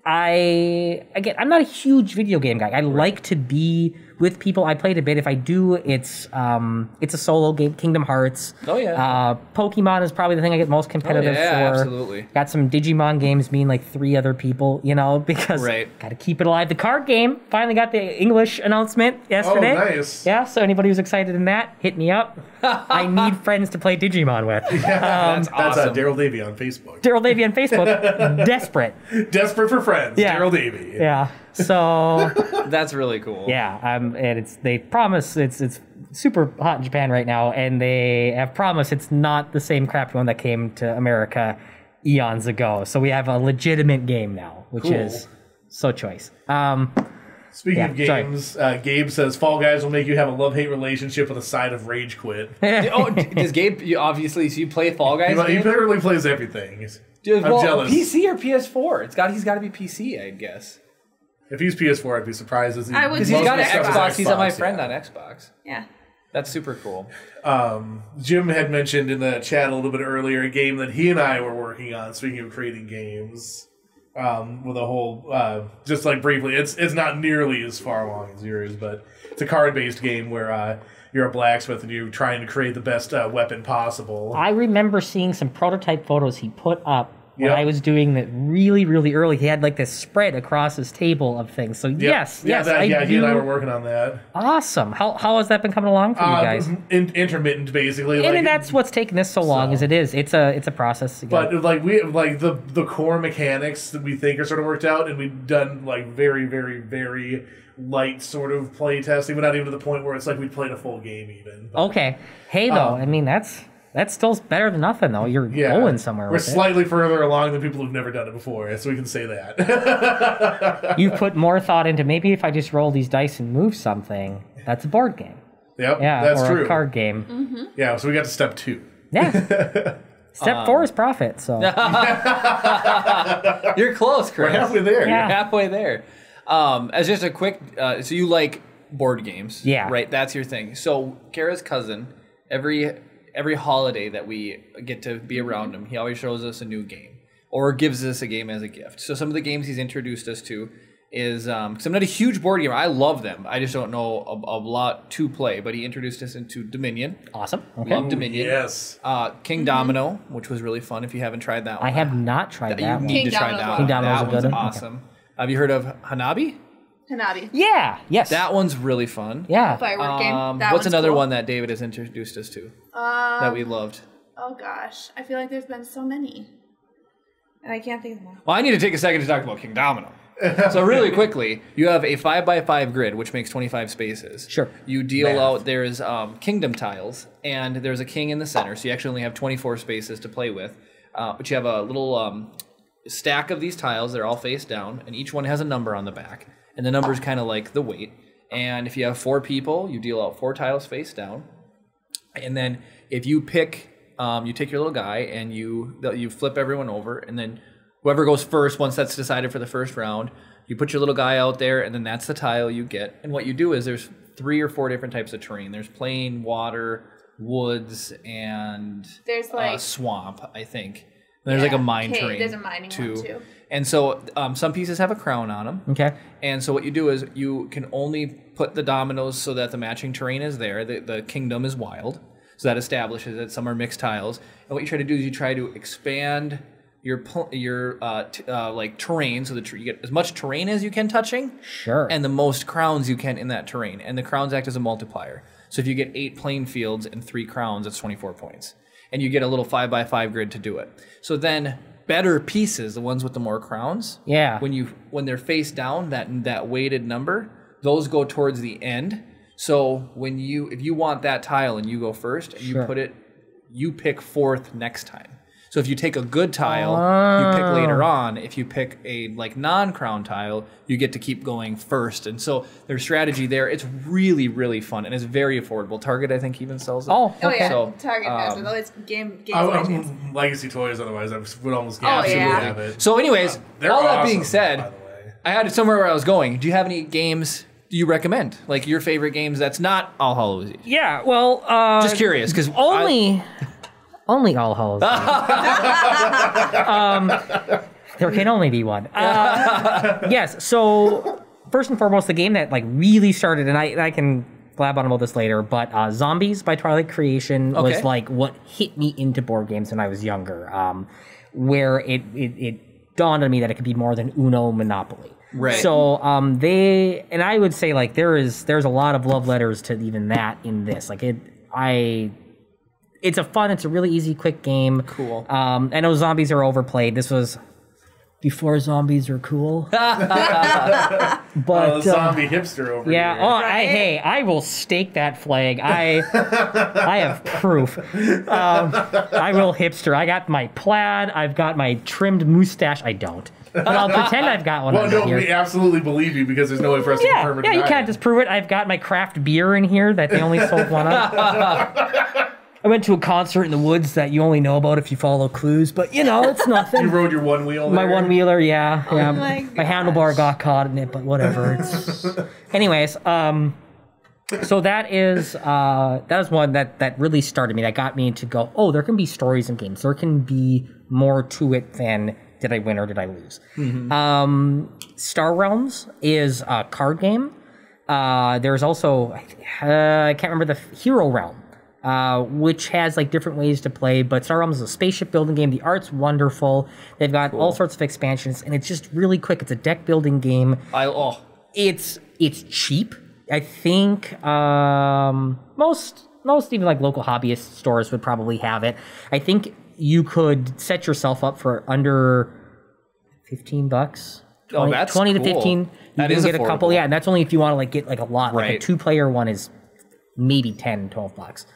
I'm not a huge video game guy. I like to be with people. I played a bit. If I do, it's a solo game. Kingdom Hearts. Oh, yeah. Pokemon is probably the thing I get most competitive yeah, for. absolutely. Got some Digimon games, me and like 3 other people, because Right. got to keep it alive. The card game finally got the English announcement yesterday. Oh, nice. Yeah, so anybody who's excited in that, hit me up. I need friends to play Digimon with. That's That's awesome. Darrell Davey on Facebook. Darrell Davey on Facebook, desperate. Desperate for friends. Yeah. Darrell Davey. Yeah. So That's really cool. yeah, and they promise it's super hot in Japan right now, and they have promised it's not the same crappy one that came to America eons ago. So we have a legitimate game now, which Cool. is so choice. Speaking Yeah, of games, Gabe says Fall Guys will make you have a love-hate relationship with a side of rage quit. Does Gabe? You play Fall Guys? He Gabe? apparently plays everything. Dude, I'm well, jealous. PC or PS4? He's got to be PC, I guess. If he's PS4, I'd be surprised. As he I would Because Most he's got an of the Xbox. He's my Xbox, friend yeah. on Xbox. Yeah. That's super cool. Jim had mentioned in the chat a little bit earlier a game that he and I were working on. Speaking of creating games, with a whole just like briefly, it's not nearly as far along as yours, but it's a card-based game where you're a blacksmith and you're trying to create the best weapon possible. I remember seeing some prototype photos he put up when Yep. I was doing that really, really early. He had like this spread across his table of things. So yes, he I and do. I were working on that. Awesome. How has that been coming along for you guys? Intermittent, basically. And that's what's taking this so long, as it is. It's a process. But like we like the core mechanics that we think are sort of worked out, and we've done like very, very, very light sort of play testing, but not even to the point where it's like we'd played a full game even. Okay. Hey, though, I mean, that's still better than nothing, though. You're going somewhere We're with slightly further along than people who've never done it before, so we can say that. it. You put more thought into maybe if I just roll these dice and move something, that's a board game. Yep, Yeah, that's or true. a card game. Yeah, so we got to step 2. Yeah. Step 4 is profit, so. You're close, Chris. We're halfway there. Yeah. You're halfway there. As just a quick, so you like board games, Yeah. right? That's your thing. So Kara's cousin, every holiday that we get to be around him, he always shows us a new game or gives us a game as a gift. So some of the games he's introduced us to is, because I'm not a huge board gamer, I love them. I just don't know a lot to play. But he introduced us into Dominion. Awesome. Okay. Love Dominion. Yes. King Domino, which was really fun. If you haven't tried that one, I have not tried you that one. need to King try Domino's that one. one. King Domino's That a one's good one? awesome. Have you heard of Hanabi? Hanabi. Yeah. Yes. That one's really fun. Yeah. Firework game. That What's one's another cool. one that David has introduced us to that we loved? Oh gosh. I feel like there's been so many. And I can't think of them. Well, I need to take a second to talk about King Domino. So really quickly, you have a 5x5 grid, which makes 25 spaces. Sure. You deal Math. out, there's kingdom tiles, and there's a king in the center, so you actually only have 24 spaces to play with. But you have a little stack of these tiles. They're all face down, and each one has a number on the back. And the number's kind of like the weight. And if you have 4 people, you deal out 4 tiles face down. And then if you pick, you take your little guy and you flip everyone over, and then Whoever goes first, once that's decided for the first round, you put your little guy out there, and then that's the tile you get. And what you do is there's 3 or 4 different types of terrain. There's plain, water, woods, and there's like swamp, I think. And there's like a mine terrain. There's a mining one too. And so some pieces have a crown on them. Okay. And so what you do is you can only put the dominoes so that the matching terrain is there. The kingdom is wild. So that establishes it. Some are mixed tiles. And what you try to do is you try to expand your like terrain so that you get as much terrain as you can touching. Sure. And the most crowns you can in that terrain. And the crowns act as a multiplier. So if you get 8 playing fields and 3 crowns, it's 24 points. And you get a little 5x5 grid to do it. So then better pieces, the ones with the more crowns, when they're face down, that weighted number, those go towards the end. So if you want that tile and you go first and you put it, you pick 4th next time. So if you take a good tile, you pick later on. If you pick a like non-crown tile, you get to keep going first. And so there's strategy there. It's really, really fun and it's very affordable. Target, I think, even sells it. Oh yeah, so, Target has it. It's game. Legacy Toys, otherwise I would almost absolutely have it. So, anyways, all that being said, by the way. I had it somewhere where I was going. Do you have any games you recommend? Like your favorite games that's not All Hallows Eve? Yeah, well, just curious because only All Hallows. There can only be one. Yes. So first and foremost, the game that like really started, and I can blab on about this later, but Zombies by Twilight Creation was like what hit me into board games when I was younger. Where it dawned on me that it could be more than Uno, Monopoly. Right. So and I would say like there's a lot of love letters to even that in this. Like it's a really easy, quick game. Cool. I know zombies are overplayed. This was before zombies were cool. But zombie hipster over yeah. here. Oh, I will stake that flag. I have proof. I will hipster. I got my plaid. I've got my trimmed mustache. I don't. But I'll pretend I've got one. Well, no, here. we absolutely believe you because there's no way for us to confirm it. Yeah, you can't disprove it. I've got my craft beer in here that they only sold one of. I went to a concert in the woods that you only know about if you follow clues, but it's nothing. You rode your one wheel there? My one wheeler, yeah. Oh my handlebar got caught in it, but whatever. Anyways, so that is one that really started me. That got me to go, oh, there can be stories in games. There can be more to it than did I win or did I lose. Mm-hmm. Star Realms is a card game. There's also I can't remember the Hero Realm. Which has like different ways to play, but Star Realms is a spaceship building game. The art's wonderful. They've got all sorts of expansions, and it's just really quick. It's a deck building game. It's cheap. I think most even like local hobbyist stores would probably have it. I think you could set yourself up for under $15. 20 to 15. You that can is get affordable. a couple, and that's only if you want to like get like a lot. Right. Like a 2-player one is maybe $10-12.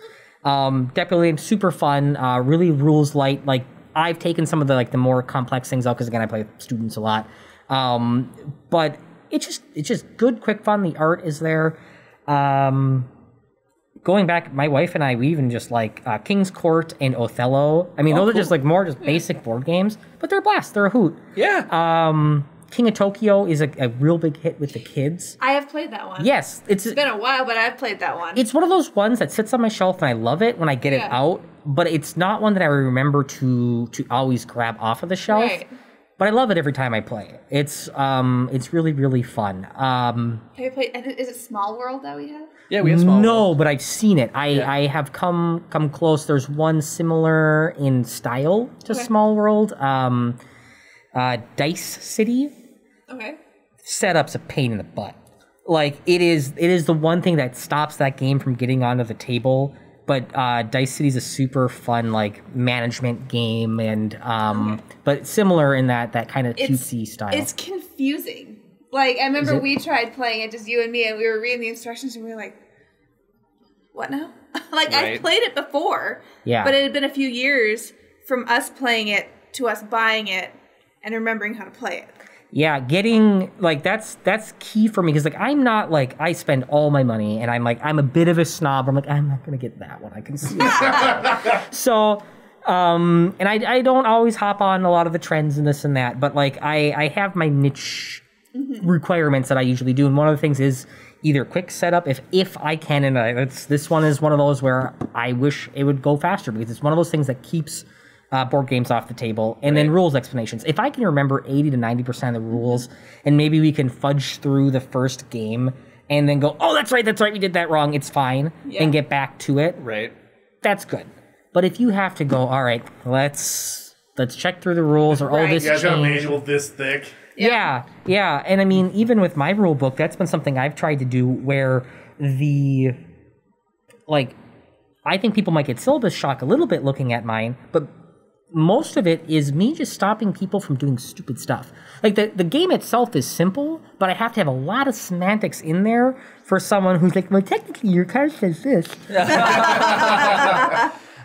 Deck building, super fun, really rules light. Like I've taken some of the more complex things out because again I play with students a lot. But it's just good, quick fun. The art is there. Going back, my wife and I, we even just like King's Court and Othello. I mean, those are just like more just basic board games, but they're a blast. They're a hoot. Yeah. King of Tokyo is a real big hit with the kids. I have played that one. Yes. It's been a while, but I've played that one. It's one of those ones that sits on my shelf and I love it when I get it out, but it's not one that I remember to always grab off of the shelf. Right. But I love it every time I play it. It's really, really fun. Have you played, is it Small World that we have? Yeah, we have Small World. But I've seen it. I have come close. There's one similar in style to Small World. Dice City. Okay. Setup's a pain in the butt. Like it is the one thing that stops that game from getting onto the table. But Dice City's a super fun like management game, and but similar in that kind of cutesy style. It's confusing. Like I remember we tried playing it, just you and me, and we were reading the instructions, and we were like, "What now?" Like I played it before, but it had been a few years from us playing it to us buying it and remembering how to play it. Yeah, getting like that's key for me because like I'm not like I spend all my money and I'm a bit of a snob. I'm like I'm not gonna get that one. I can see it. So And I don't always hop on a lot of the trends and this and that, but like I have my niche requirements that I usually do, and one of the things is either quick setup if I can, and this one is one of those where I wish it would go faster because it's one of those things that keeps board games off the table, and then rules explanations. If I can remember 80 to 90% of the rules, and maybe we can fudge through the first game and then go, oh, that's right, we did that wrong, it's fine, and get back to it. Right. That's good. But if you have to go, all right, let's check through the rules, or oh, this changed. You got a manual this thick. Yeah. And I mean, even with my rule book, that's been something I've tried to do where I think people might get syllabus shock a little bit looking at mine, but most of it is me just stopping people from doing stupid stuff. Like the game itself is simple, but I have to have a lot of semantics in there for someone who's like, well, technically your card says this.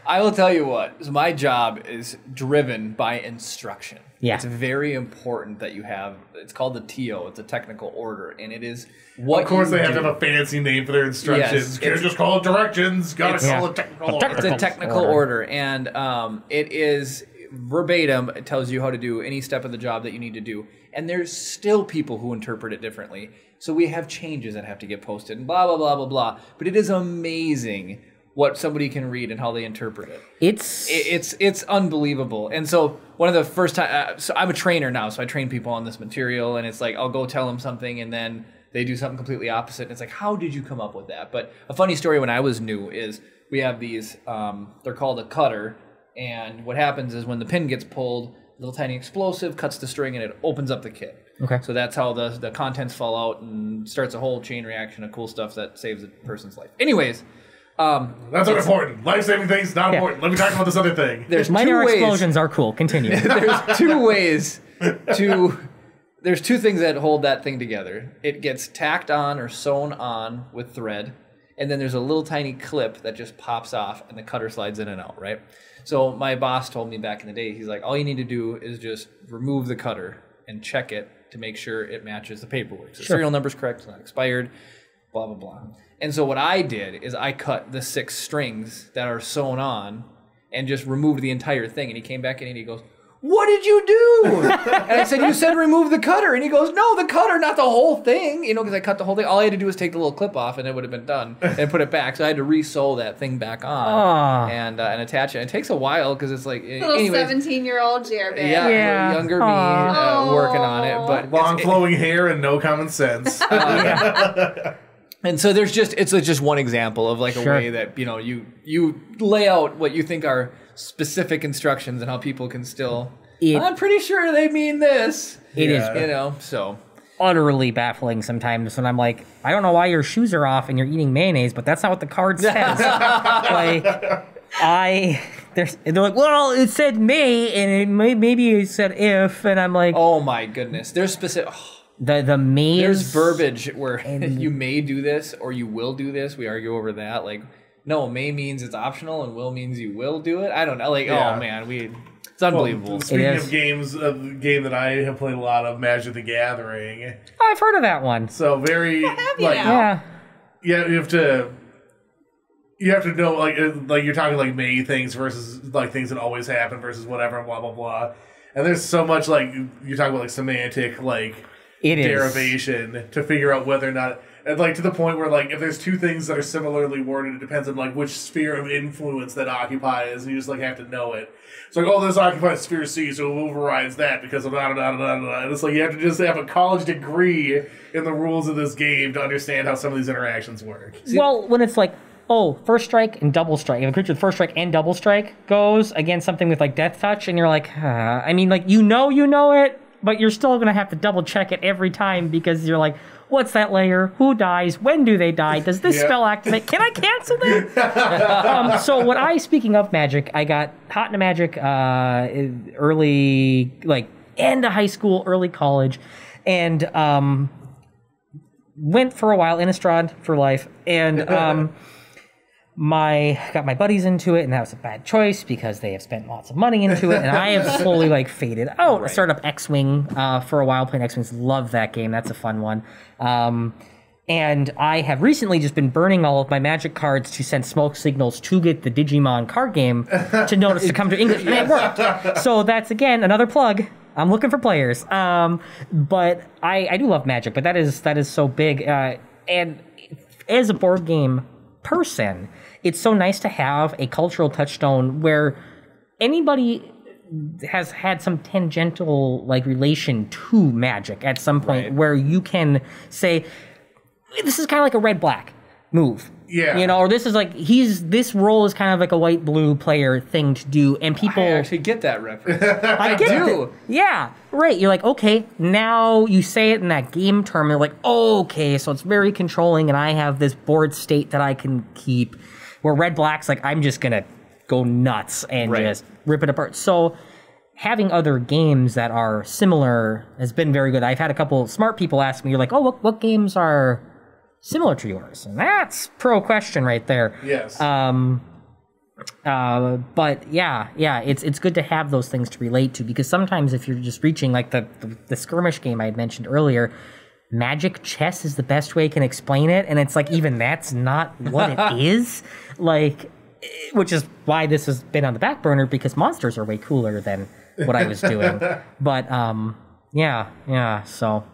I will tell you what, so my job is driven by instruction. Yeah. It's very important that you have, it's called the TO, it's a technical order, and it is what Of course you they have do. to have a fancy name for their instructions. Can't just call it directions, gotta call it technical order. It's a technical order, and it is verbatim, it tells you how to do any step of the job that you need to do. And there's still people who interpret it differently. So we have changes that have to get posted, and blah, blah, blah, blah, blah. But it is amazing what somebody can read and how they interpret it. It's unbelievable. And so one of the first time, so I'm a trainer now, so I train people on this material, and it's like I'll go tell them something, and then they do something completely opposite. And it's like, how did you come up with that? But a funny story when I was new is we have these, they're called a cutter, and what happens is when the pin gets pulled, a little tiny explosive cuts the string, and it opens up the kit. Okay. So that's how the contents fall out and starts a whole chain reaction of cool stuff that saves a person's life. Anyways. That's not important. Life-saving things, not important. Let me talk about this other thing. There's minor two ways. explosions are cool. Continue. There's two ways to... There's two things that hold that thing together. It gets tacked on or sewn on with thread, and then there's a little tiny clip that just pops off, and the cutter slides in and out, right? So my boss told me back in the day, he's like, all you need to do is just remove the cutter and check it to make sure it matches the paperwork. So serial number's correct, it's not expired, blah, blah, blah. And so what I did is I cut the 6 strings that are sewn on and just removed the entire thing. And he came back in and he goes, what did you do? And I said, you said remove the cutter. And he goes, no, the cutter, not the whole thing. You know, because I cut the whole thing. All I had to do was take the little clip off and it would have been done and put it back. So I had to re-sew that thing back on and attach it. It takes a while because it's like... Little 17-year-old Jared. Yeah. Younger me working on it. But long flowing hair and no common sense. And so there's it's just one example of like a way that, you know, you lay out what you think are specific instructions and how people can still, I'm pretty sure they mean this. It is, you know, so. Utterly baffling sometimes when I'm like, I don't know why your shoes are off and you're eating mayonnaise, but that's not what the card says. They're like, well, it said may, and maybe it said if, and I'm like, oh my goodness. There's specific... The may There's verbiage where you may do this or you will do this. We argue over that. Like, no, may means it's optional and will means you will do it. I don't know. Like, oh man, it's unbelievable. Well, speaking of games, a game that I have played a lot of, Magic the Gathering. I've heard of that one. So very yeah, you have to know like you're talking like may things versus like things that always happen versus whatever, blah blah blah. And there's so much like you're talking about like semantic like derivation to figure out whether or not, and like to the point where like if there's two things that are similarly worded, it depends on like which sphere of influence that occupies, and you just like have to know it. It's like, oh, this occupies sphere C, so it overrides that because of da da da da da. And it's like you have to just have a college degree in the rules of this game to understand how some of these interactions work. Well, when it's like, oh, first strike and double strike. If a creature with first strike and double strike goes against something with like death touch, and you're like, I mean, like you know it, but you're still gonna have to double check it every time because you're like, what's that layer? Who dies? When do they die? Does this spell activate? Can I cancel that? So what speaking of Magic, I got hot into Magic early, like end of high school, early college, and went for a while in Innistrad for life, and got my buddies into it, and that was a bad choice because they have spent lots of money into it, and I have slowly like faded out. I started up X-Wing for a while, playing X-Wings. Love that game. That's a fun one. And I have recently just been burning all of my Magic cards to send smoke signals to get the Digimon card game to notice to come to English, and it worked. So that's, again, another plug. I'm looking for players. But I do love Magic, but that is so big. And as a board game person, it's so nice to have a cultural touchstone where anybody has had some tangential relation to Magic at some point, where you can say, this is kind of like a red-black move. Yeah. Or this is this role is kind of like a white-blue player thing to do, and people... I actually get that reference. I do. Yeah, right. You're like, okay, now you say it in that game term, and you're like, oh, okay, so it's very controlling, and I have this board state that I can keep, where red-black's like, I'm just going to go nuts and just rip it apart. So having other games that are similar has been very good. I've had a couple smart people ask me, you're like, oh, what games are similar to yours? And that's pro question right there. Yes. But it's good to have those things to relate to, because sometimes if you're just reaching like the skirmish game I had mentioned earlier, Magic chess is the best way I can explain it, and it's like even that's not what it is. Which is why this has been on the back burner, because monsters are way cooler than what I was doing. But so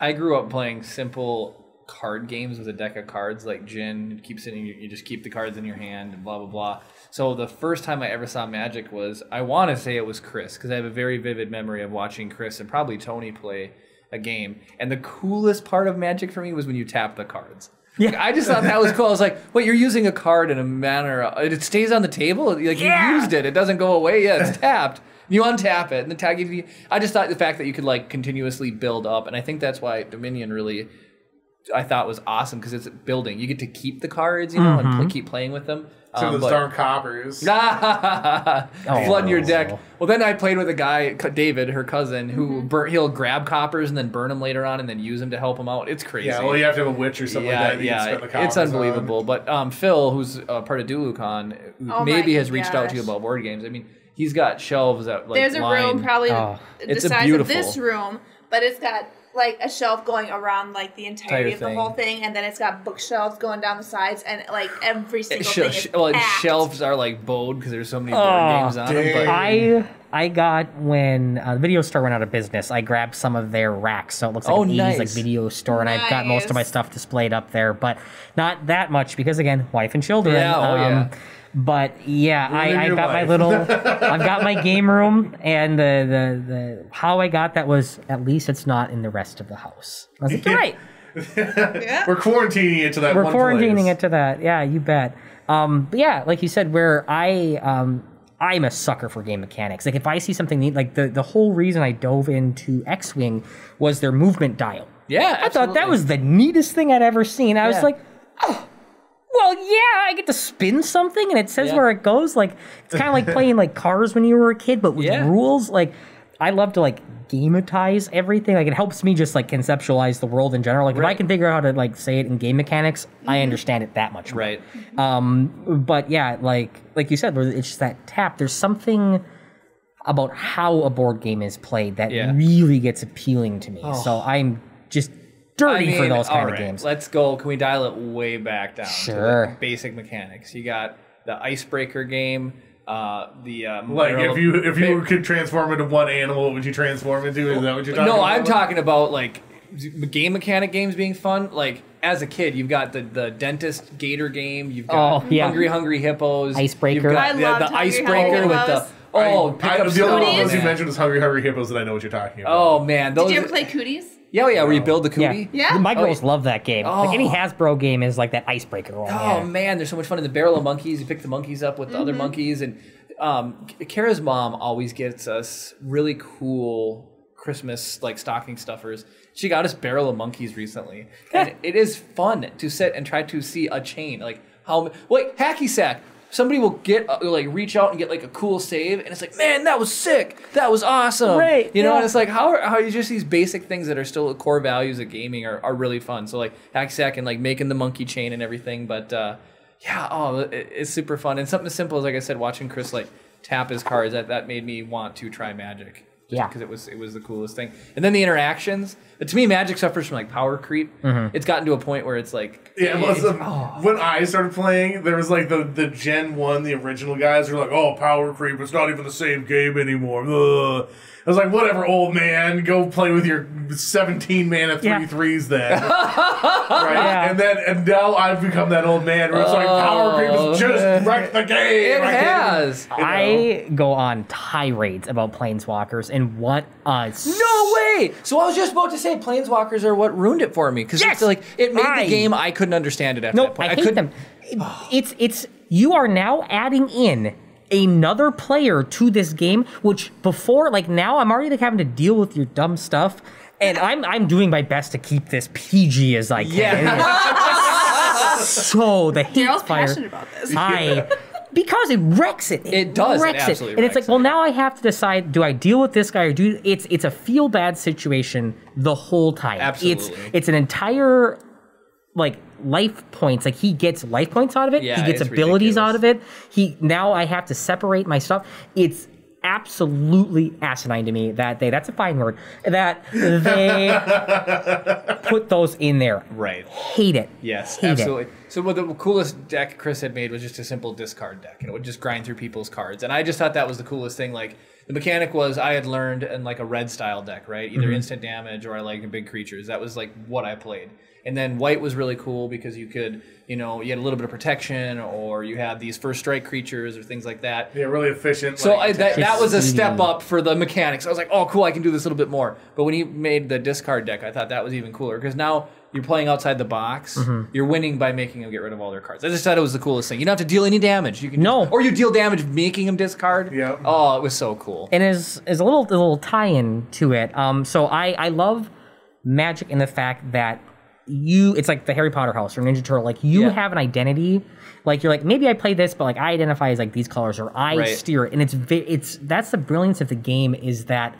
I grew up playing simple card games with a deck of cards like Gin. You just keep the cards in your hand and blah blah blah. So the first time I ever saw Magic was, I want to say it was Chris, because I have a very vivid memory of watching Chris and probably Tony play a game. And the coolest part of Magic for me was when you tap the cards. Yeah, I just thought that was cool. I was like, wait, you're using a card in a manner, it stays on the table? You used it. It doesn't go away. Yeah, it's tapped. You untap it, and the tag. I just thought the fact that you could continuously build up, and I think that's why Dominion really, I thought, was awesome, because it's building. You get to keep the cards, and keep playing with them. So those darn coppers. Flooding your deck. Well, then I played with a guy, David, her cousin, who he'll grab coppers and then burn them later on and then use them to help him out. It's crazy. Yeah, well, you have to have a witch or something like that. Yeah, it's unbelievable. On. But Phil, who's part of DuluCon, maybe has reached out to you about board games. I mean, he's got shelves that there's a room probably the size beautiful. of this room, but it's got a shelf going around the entirety of the whole thing, and then it's got bookshelves going down the sides, and every single thing is packed. Shelves are bowed because there's so many board games on them. But I got, when the video store went out of business, I grabbed some of their racks, so it looks like an 80s video store, and I've got most of my stuff displayed up there, but not that much because, again, wife and children. But I've got my little, I've got my game room, and the how I got that was, at least it's not in the rest of the house. I was like, you're right. We're quarantining it to that. We're quarantining it to that. Yeah, you bet. But yeah, like you said, where I'm a sucker for game mechanics. If I see something neat, the whole reason I dove into X-Wing was their movement dial. Yeah, I thought that was the neatest thing I'd ever seen. I was like, oh. Well, yeah, I get to spin something and it says where it goes. It's kind of like playing cars when you were a kid, but with rules. I love to gametize everything. It helps me just conceptualize the world in general. If I can figure out how to say it in game mechanics, I understand it that much more. Right. But yeah, like you said, it's just that tap. There's something about how a board game is played that really gets appealing to me. So I'm just dirty for those kind of games. Let's go. Can we dial it way back down? Sure. To the basic mechanics. You got the icebreaker game. If you could transform into one animal, what would you transform into? Is that what you're talking about? No, I'm talking about game mechanic games being fun. As a kid, you've got the dentist gator game. You've got Hungry Hippos. Icebreaker. I love the icebreaker with the the only one of those you mentioned was Hungry Hippos that I know what you're talking about. Oh man, did you ever play Cooties? Yeah, where you build the cootie. Yeah. My girls love that game. Any Hasbro game is that icebreaker one. Oh man, there's so much fun in the barrel of monkeys. You pick the monkeys up with the other monkeys, and Kara's mom always gets us really cool Christmas stocking stuffers. She got us barrel of monkeys recently, and it is fun to sit and try to see a chain hacky sack. Somebody will get reach out and get a cool save, and it's man, that was sick, that was awesome, right? And it's how you just these basic things that are still core values of gaming are really fun. So hacky sack and making the monkey chain and everything, but it's super fun. And something as simple as I said, watching Chris tap his cards, that made me want to try Magic. because it was the coolest thing. And then the interactions. To me, Magic suffers from like power creep. It's gotten to a point where it's like when I started playing, there was like the Gen 1, the original guys who were like, oh, power creep, it's not even the same game anymore. Ugh. I was like, whatever, old man, go play with your 17 mana 3/3s then. Right? Yeah. And now I've become that old man where it's like, power creep has just wrecked the game. It has. I go on tirades about Planeswalkers and what us. No way! So I was just about to say Planeswalkers are what ruined it for me. Because it's like, it made the game, I couldn't understand it after that point. I hate them. It's you are now adding in another player to this game, which before, like now, I'm already like having to deal with your dumb stuff, and I'm doing my best to keep this PG as I can. Yeah. So the hate Darrell's fire. Passionate about this. Because it wrecks it. It does. Wrecks it absolutely and it's wrecks like, well, now I have to decide: do I deal with this guy or do it's a feel bad situation the whole time. Absolutely. It's an entire like life points. Like he gets life points out of it. Yeah, he gets abilities out of it. Now I have to separate my stuff. It's absolutely asinine to me that that's a fine word, that they put those in there. Right. Hate it. Yes, Hate absolutely. It. So what the coolest deck Chris had made was just a simple discard deck, and it would just grind through people's cards. And I just thought that was the coolest thing. Like the mechanic was I had learned in like a red style deck, right? Either instant damage or I like big creatures. That was like what I played. And then white was really cool because you could, you had a little bit of protection, or you had these first strike creatures or things like that. Yeah, really efficient. So that was a step up for the mechanics. I was like, oh, cool, I can do this a little bit more. But when he made the discard deck, I thought that was even cooler because now you're playing outside the box. You're winning by making them get rid of all their cards. I just thought it was the coolest thing. You don't have to deal any damage. You can or you deal damage making them discard. Yeah. Oh, it was so cool. And as a little tie-in to it, so I love Magic in the fact that it's like the Harry Potter house or Ninja Turtle. Like you have an identity. Like you're like, maybe I play this, but like I identify as like these colors, or I steer it. And that's the brilliance of the game, is that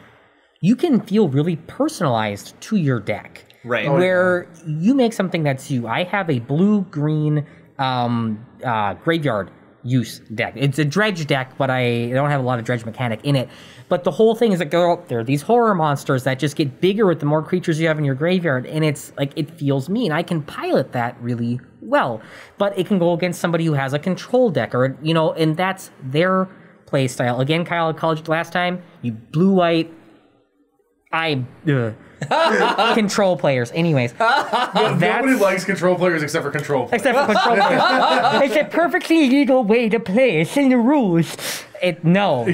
you can feel really personalized to your deck. Right. Where you make something that's you. I have a blue-green graveyard use deck. It's a dredge deck, but I don't have a lot of dredge mechanic in it. But the whole thing is that there are these horror monsters that just get bigger with the more creatures you have in your graveyard, and it's like it feels mean. I can pilot that really well, but it can go against somebody who has a control deck, or and that's their play style. Again, Kyle called you last time. You blue-white. Control players. Anyways, nobody likes control players except for control players. Except for control players. It's a perfectly legal way to play. It's in the rules. They don't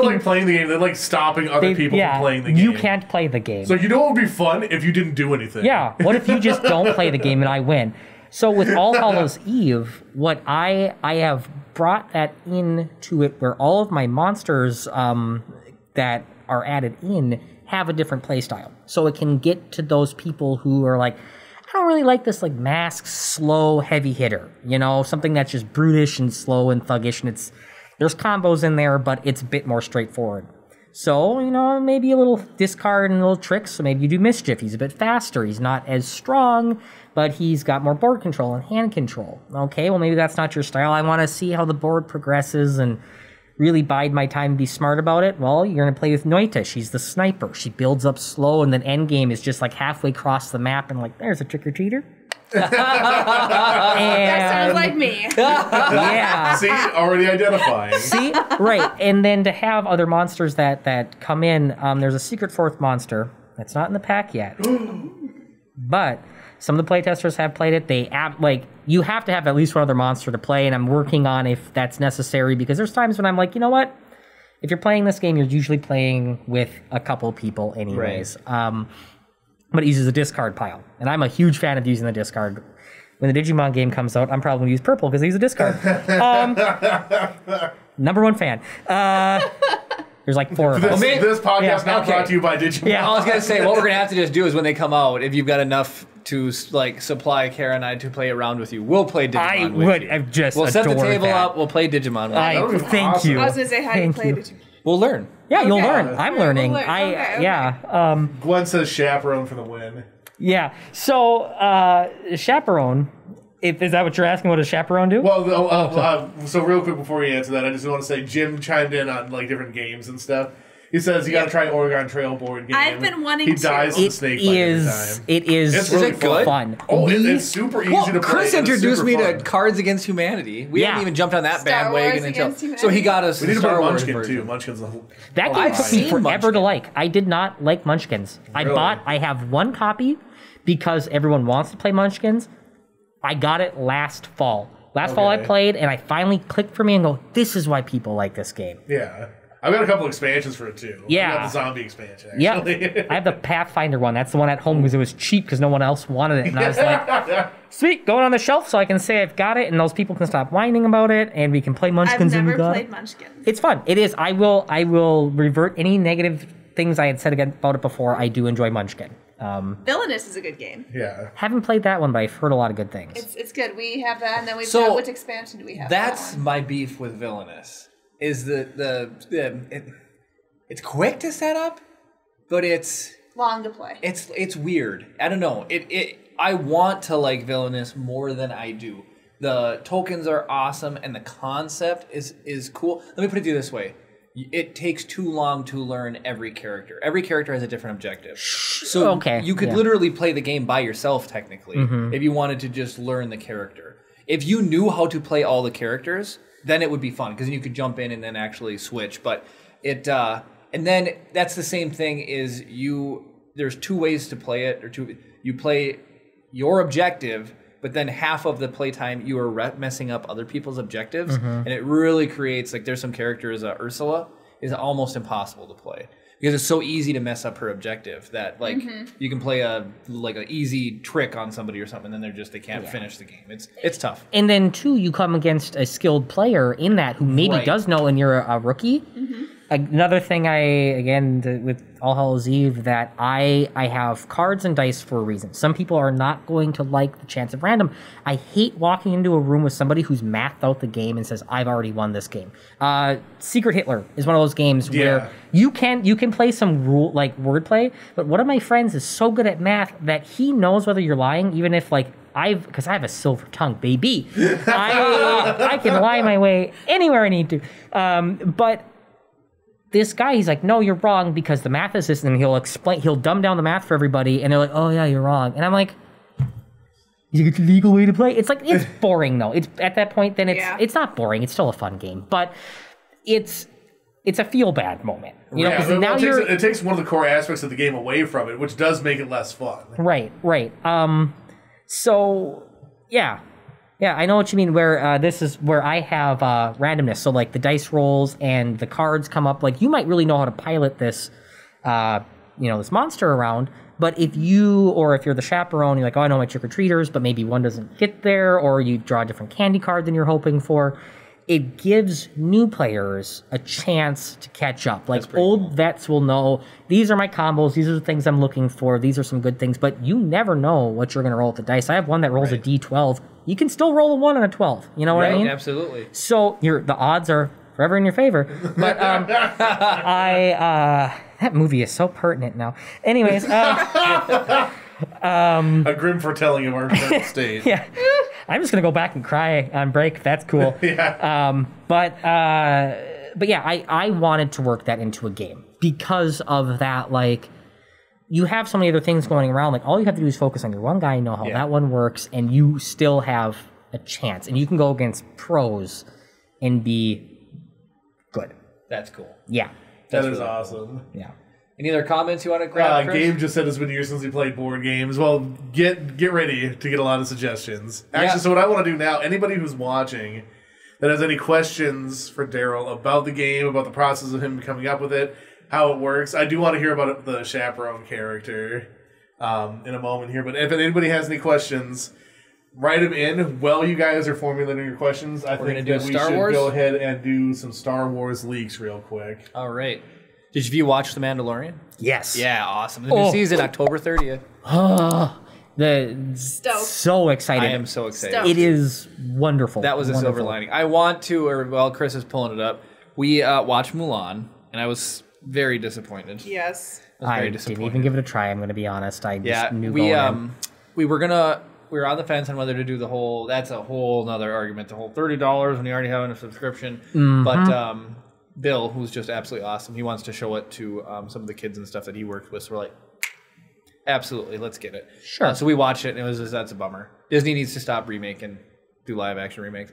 like playing the game. They like stopping other people from playing the game. You can't play the game. So you know what would be fun if you didn't do anything. Yeah. What if you just don't play the game and I win? So with All Hallows Eve, what I have brought that into it, where all of my monsters that are added in have a different play style. So it can get to those people who are like, I don't really like this like masked, slow, heavy hitter. Something that's just brutish and slow and thuggish, and there's combos in there, but it's a bit more straightforward. So, maybe a little discard and a little tricks. So maybe you do Mischief. He's a bit faster. He's not as strong, but he's got more board control and hand control. Okay, well, maybe that's not your style. I want to see how the board progresses and really bide my time and be smart about it. Well, you're going to play with Noita. She's the sniper. She builds up slow, and then endgame is just like halfway across the map, and like, there's a trick-or-treater. That sounds like me. Yeah. See, already identifying. See, right. And then to have other monsters that come in, there's a secret fourth monster that's not in the pack yet, but some of the playtesters have played it. You have to have at least one other monster to play, and I'm working on if that's necessary, because there's times when I'm like, you know what? If you're playing this game, you're usually playing with a couple people anyways. Right. But it uses a discard pile, and I'm a huge fan of using the discard. When the Digimon game comes out, I'm probably going to use purple because I use a discard. Number one fan. There's like four of us. This podcast not brought to you by Digimon. Yeah, I was going to say, what we're going to have to just do is when they come out, if you've got enough to supply Kara and I to play around with you, we'll play Digimon with you. We'll set the table up, we'll play Digimon with you. Thank you. I was going to say, how do you play Digimon? We'll learn. Yeah, you'll learn. I'm learning. We'll learn. Yeah. Gwen says chaperone for the win. Yeah. So, chaperone. Is that what you're asking? What does chaperone do? Well, so real quick before you answer that, I just want to say Jim chimed in on like different games and stuff, He says you got to try Oregon Trail board game. I've been wanting to. He dies in the snake fight every time. It's really fun. Oh, it's super easy to play. Chris introduced me to Cards Against Humanity. We hadn't even jumped on that bandwagon until. So he got us. We need to Star play Wars Munchkin version. too. Munchkin's that game took me forever to like. I did not like Munchkins. Really? I have one copy because everyone wants to play Munchkins. I got it last fall. Last fall I played, and I finally clicked for me and go, this is why people like this game. Yeah. I've got a couple expansions for it too. Yeah. I got the zombie expansion, actually. Yeah. I have the Pathfinder one. That's the one at home because it was cheap because no one else wanted it. And I was like, sweet, going on the shelf so I can say I've got it, and those people can stop whining about it, and we can play Munchkins. I've never played Munchkins. It's fun. It is. I will revert any negative things I had said about it before. I do enjoy Munchkin. Villainous is a good game. Yeah. Haven't played that one, but I've heard a lot of good things. It's good. We have that, and then we've got, which expansion do we have? That's my beef with Villainous. Is it's quick to set up, but it's long to play. It's weird. I don't know. I want to like Villainous more than I do. The tokens are awesome, and the concept is cool. Let me put it to you this way. It takes too long to learn every character. Every character has a different objective. So you could literally play the game by yourself, technically, if you wanted to just learn the character. If you knew how to play all the characters, then it would be fun, because then you could jump in and then actually switch. But and then that's the same thing is there's two ways to play it, you play your objective, but then half of the playtime you are messing up other people's objectives, and it really creates, like, there's some characters, Ursula is almost impossible to play because it's so easy to mess up her objective that, like, you can play an easy trick on somebody or something, and then they can't finish the game. It's tough. And then too, you come against a skilled player in that who maybe does know, and you're a rookie. Another thing with All Hallows Eve, that I have cards and dice for a reason. Some people are not going to like the chance of random. I hate walking into a room with somebody who's mathed out the game and says, I've already won this game. Secret Hitler is one of those games where you can play some wordplay, but one of my friends is so good at math that he knows whether you're lying, even if, like, because I have a silver tongue, baby. I can lie my way anywhere I need to. But this guy, he's like, no, you're wrong because the math is this, and he'll dumb down the math for everybody, and they're like, oh yeah, you're wrong. And I'm like, is it a legal way to play? It's like, it's boring though. It's at that point, then it's not boring. It's still a fun game, but it's a feel bad moment. You know, because now it takes one of the core aspects of the game away from it, which does make it less fun. Right. So yeah. Yeah, I know what you mean, where this is where I have randomness. So, like, the dice rolls and the cards come up. Like, you might really know how to pilot this, this monster around. But if you're the chaperone, you're like, oh, I know my trick-or-treaters, but maybe one doesn't get there, or you draw a different candy card than you're hoping for. It gives new players a chance to catch up. Like, old vets will know, these are my combos, these are the things I'm looking for, these are some good things, but you never know what you're going to roll with the dice. I have one that rolls a D12. You can still roll a 1 and a 12. You know what I mean? Absolutely. So the odds are forever in your favor. But that movie is so pertinent now. Anyways. A grim foretelling of our current state. Yeah. I'm just going to go back and cry on break. That's cool. Yeah. But yeah, I wanted to work that into a game because of that, like, you have so many other things going around. Like, all you have to do is focus on your one guy, know how that one works, and you still have a chance. And you can go against pros and be good. That's cool. Yeah. That is awesome. Yeah. Any other comments you want to grab, Chris? Gabe just said it's been years since he played board games. Well, get ready to get a lot of suggestions. Actually, so what I want to do now, anybody who's watching that has any questions for Darrell about the game, about the process of him coming up with it, how it works, I do want to hear about the chaperone character in a moment here. But if anybody has any questions, write them in while you guys are formulating your questions. I think that we should go ahead and do some Star Wars leaks real quick. All right. Did you watch The Mandalorian? Yes. Yeah, awesome. The new season, October 30th. So excited. I am so excited. Stoked. It is wonderful. That was a silver lining. I want to, Chris is pulling it up. We watched Mulan, and I was very disappointed. Yes. I didn't even give it a try, I'm going to be honest. I just knew we were on the fence on whether to do the whole, that's a whole nother argument, the whole $30 when you already have a subscription. But Bill, who's just absolutely awesome, he wants to show it to some of the kids and stuff that he worked with. So we're like, absolutely, let's get it. Sure. So we watched it, and that's a bummer. Disney needs to stop remaking, do live action remakes.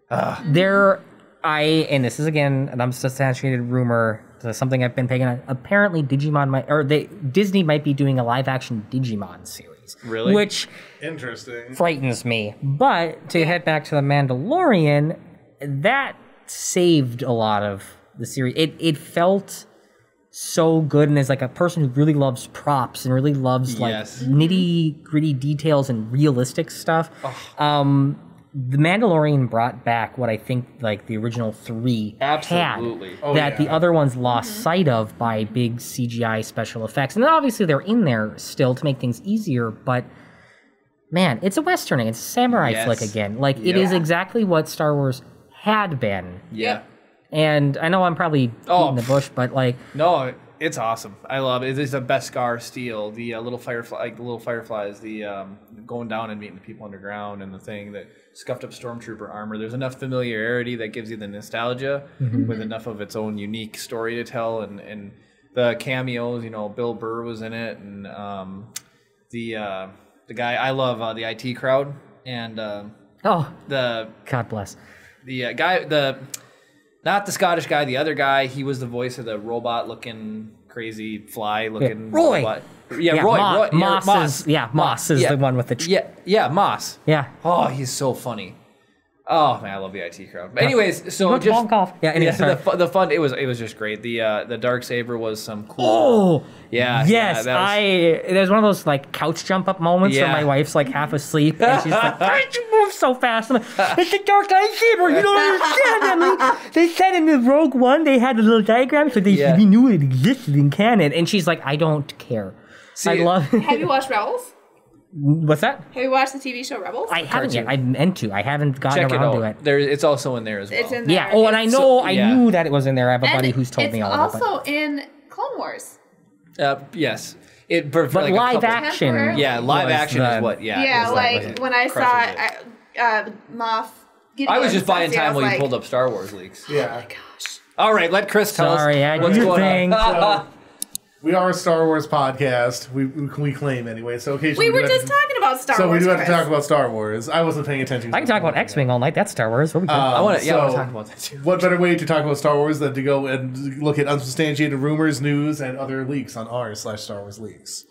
And this is again an unsubstantiated rumor. Something I've been picking on. Apparently, Disney might be doing a live action Digimon series. Really? Which interesting frightens me. But to head back to the Mandalorian, that saved a lot of the series. It felt so good, and as like a person who really loves props and really loves like nitty gritty details and realistic stuff. The Mandalorian brought back what I think like the original 3 had that the other ones lost sight of by big CGI special effects. And then obviously they're in there still to make things easier, but man, it's a westerning, it's a samurai flick again. Like it is exactly what Star Wars had been. Yeah. And I know I'm probably beating the bush, but like no, it's awesome. I love it. It's the Beskar steel, the little fireflies, the going down and meeting the people underground, and the thing that scuffed up stormtrooper armor. There's enough familiarity that gives you the nostalgia with enough of its own unique story to tell, and the cameos. You know, Bill Burr was in it, and the guy I love, the IT crowd, and the God bless the guy not the Scottish guy, the other guy. He was the voice of the robot-looking, crazy fly-looking Roy. robot. Yeah, Roy. Moss is the one with the... Moss. Yeah. Oh, he's so funny. Oh man, I love the IT crowd. But anyways, so just long cough. the fun. It was just great. The Darksaber was some cool. Oh yeah. Yes, there's one of those like couch jump up moments where my wife's like half asleep and she's like, "Why did you move so fast?" I'm like, "It's the dark lightsaber. You don't understand." Emily. They said in the Rogue One they had a little diagram, so we knew it existed in canon. And she's like, "I don't care." See, I love. Have you watched Rebels? What's that? Have you watched the TV show Rebels? I haven't yet. I meant to. I haven't gotten around to it. It's also in there as well. It's in there. Yeah. Oh, and I know. I knew that it was in there. I have a buddy who's told me all about it. It's also in Clone Wars. Yes. But like live action. Yeah, live action is what. Yeah. Yeah, like when I saw Moff. I was just buying time while you pulled up Star Wars leaks. Yeah. Oh my gosh. All right, let Chris tell us what's going on. We are a Star Wars podcast. We claim anyway. So occasionally we were just talking about Star Wars. So we do have to talk about Star Wars. I wasn't paying attention. I can talk about X-Wing all night. That's Star Wars. What we I want to talk about that too. What better way to talk about Star Wars than to go and look at unsubstantiated rumors, news, and other leaks on r/Star Wars leaks.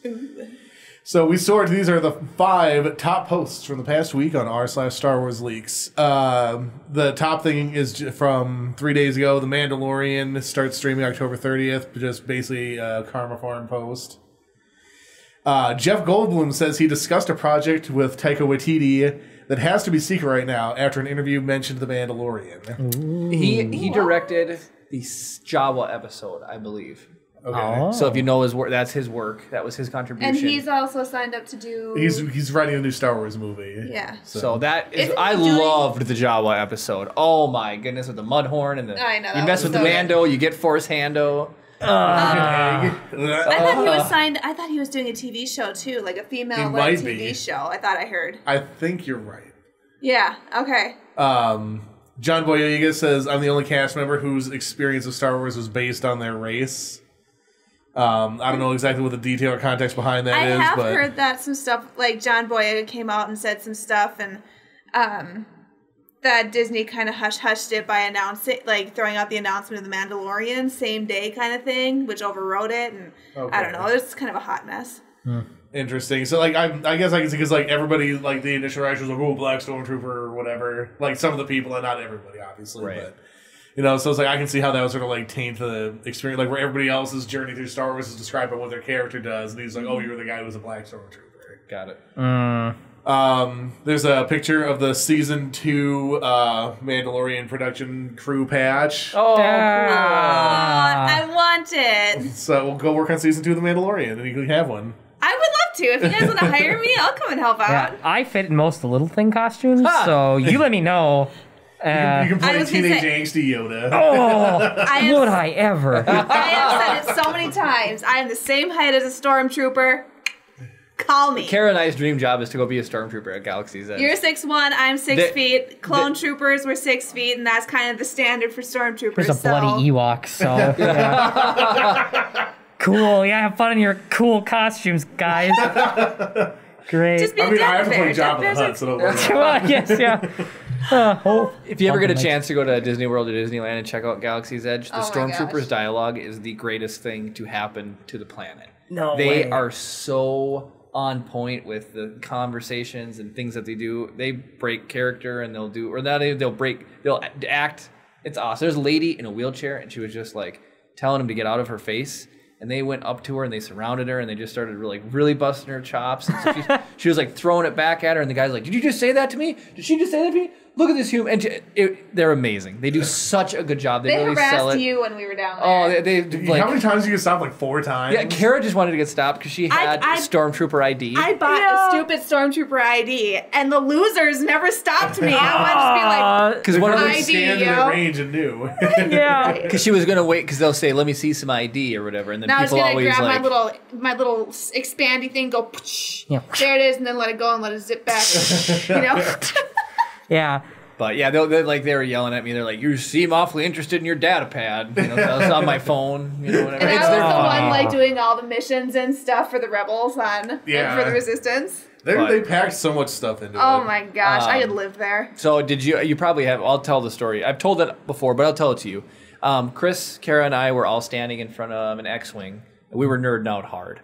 So these are the 5 top posts from the past week on r/Star Wars leaks. The top thing is from 3 days ago. The Mandalorian starts streaming October 30th. Just basically a Karma Farm post. Jeff Goldblum says he discussed a project with Taika Waititi that has to be secret right now after an interview mentioned The Mandalorian. He directed the Jawa episode, I believe. Okay. Oh. So if you know his work, that's his work. That was his contribution. And he's also signed up to do. He's writing a new Star Wars movie. Yeah. So that is. I loved the Jawa episode. Oh my goodness, with the Mudhorn and the. I know. You mess with the Mando, you get Force Hando. I thought he was signed. I thought he was doing a TV show too, like a female-led TV show. I thought I heard. I think you're right. Yeah. Okay. John Boyega says, "I'm the only cast member whose experience of Star Wars was based on their race." I don't know exactly what the detail or context behind that is. I have heard that some stuff, like John Boyega came out and said some stuff, and that Disney kind of hushed it by announcing, like throwing out the announcement of The Mandalorian same day kind of thing, which overrode it, and I don't know, it's kind of a hot mess. Interesting. So, like, I guess I can see, because, like, everybody, like, the initial reaction was like, oh, Black Stormtrooper or whatever. Like, some of the people, and not everybody, obviously, but... You know, so it's like I can see how that would sort of like taint the experience, like where everybody else's journey through Star Wars is described by what their character does, and he's like, "Oh, you're the guy who was a Black Stormtrooper." Got it. There's a picture of the season 2 Mandalorian production crew patch. Oh, cool. I want it. So we'll go work on season 2 of the Mandalorian, and you can have one. I would love to. If you guys want to hire me, I'll come and help out. Yeah, I fit in most of the Little Thing costumes, so you let me know. You can play teenage angsty Yoda. Oh, would I ever? I have said it so many times. I am the same height as a stormtrooper. Call me. Kara and I's dream job is to go be a stormtrooper at Galaxy's Edge. You're 6'1", I'm 6 feet. Clone troopers were 6 feet, and that's kind of the standard for stormtroopers. There's a bloody Ewok, so yeah. Cool. Yeah, have fun in your cool costumes, guys. Great. Just be I have to play Jabba the Hutt, so don't worry. Yes, yeah. If you ever get a chance to go to Disney World or Disneyland and check out Galaxy's Edge, the Stormtroopers dialogue is the greatest thing to happen to the planet. They are so on point with the conversations and things that they do. They break character and they'll act. It's awesome. There's a lady in a wheelchair and she was just like telling him to get out of her face. And they went up to her and they surrounded her and they just started really busting her chops. And so she was like throwing it back at her. And the guy's like, "Did you just say that to me? Did she just say that to me? Look at this human." And they're amazing. They do such a good job. They really sell it. Harassed you when we were down there. Oh, they like, how many times did you get stopped? Like 4 times? Yeah, Kara just wanted to get stopped because she had Stormtrooper ID. I bought a stupid Stormtrooper ID, and the losers never stopped me. I wanted to be like, because one of them scanned in the range and knew. Yeah, because she was gonna wait because they'll say, "Let me see some ID" or whatever, and then people always grab like my little expandy thing, go, there it is, and then let it go and let it zip back. Yeah. But yeah, they were yelling at me. They're like, "You seem awfully interested in your data pad." You know, so it's on my phone. You know, whatever. And I was the one like doing all the missions and stuff for the rebels and for the resistance. They packed so much stuff into it. Oh my gosh, I could live there. So did you? You probably have. I'll tell the story. I've told it before, but I'll tell it to you. Chris, Kara, and I were all standing in front of an X-wing. We were nerding out hard.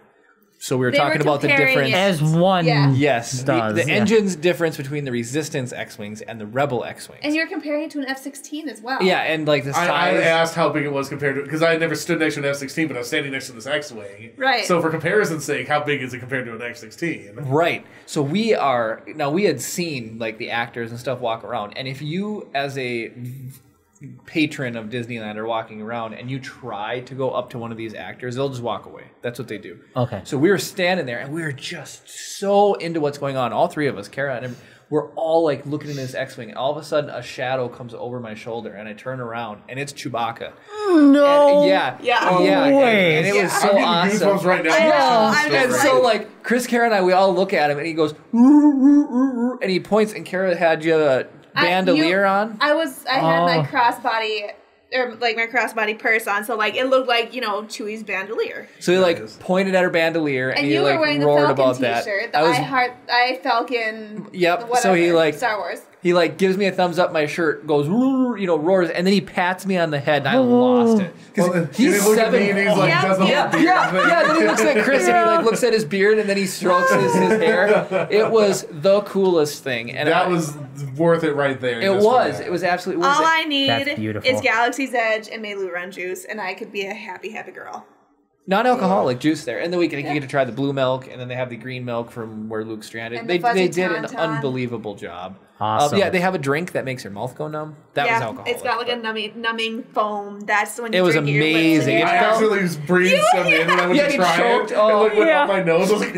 So we were talking about the difference. As one yes, does. The engine's difference between the Resistance X-Wings and the Rebel X-Wings. And you're comparing it to an F-16 as well. Yeah, and like the size. I asked how big it was compared to, because I had never stood next to an F-16, but I was standing next to this X-Wing. Right. So for comparison's sake, how big is it compared to an X-16? Right. So we had seen like the actors and stuff walk around, and if you as a patron of Disneyland are walking around and you try to go up to one of these actors, they'll just walk away. That's what they do. Okay. So we were standing there and we were just so into what's going on. All three of us, Kara and him, we're all like looking in this X-Wing. And all of a sudden a shadow comes over my shoulder and I turn around and it's Chewbacca. No. And, and it was so I'm getting awesome. goosebumps right now. And so like Chris, Kara, and I, we all look at him and he goes, and he points, and Kara had you bandolier on? I had my crossbody, or like my crossbody purse on, so like it looked like, Chewie's bandolier. So he like pointed at her bandolier and he you like were wearing roared the about Falcon that. T-shirt, I Falcon. Yep. Whatever, so he like Star Wars. He like gives me a thumbs up. My shirt goes, roars, and then he pats me on the head, and I lost it because he's 7. And he's like, does the whole beard thing. Then he looks at Chris and he like looks at his beard, and then he strokes his hair. It was the coolest thing, and that was worth it right there. It was. It was absolutely worth All it. I need is Galaxy's Edge and Melu Run juice, and I could be a happy girl. Non-alcoholic juice there, and then you get to try the blue milk, and then they have the green milk from where Luke's stranded. And they did an unbelievable job. Awesome. They have a drink that makes your mouth go numb. That was alcoholic. It's got like a numbing foam. That's when it was amazing. I actually breathed some in when I went to try it. Oh, it went up my nose. I was like,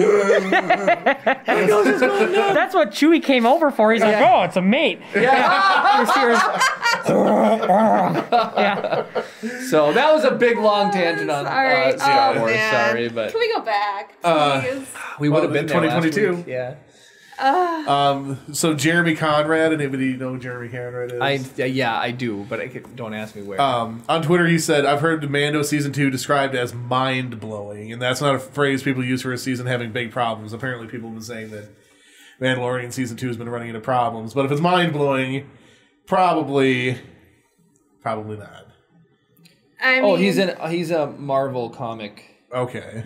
my nose is going numb. That's what Chewie came over for. He's like, oh, it's a mate. Yeah. So that was a big long tangent on Star Wars. Sorry, but can we go back? We would have been 2022. Yeah. So Jeremy Conrad, anybody know who Jeremy Conrad is? I do, but don't ask me where. On Twitter he said, "I've heard Mando season 2 described as mind blowing, and that's not a phrase people use for a season having big problems. Apparently, people have been saying that Mandalorian season 2 has been running into problems, but if it's mind blowing, probably not." I mean, he's a Marvel comic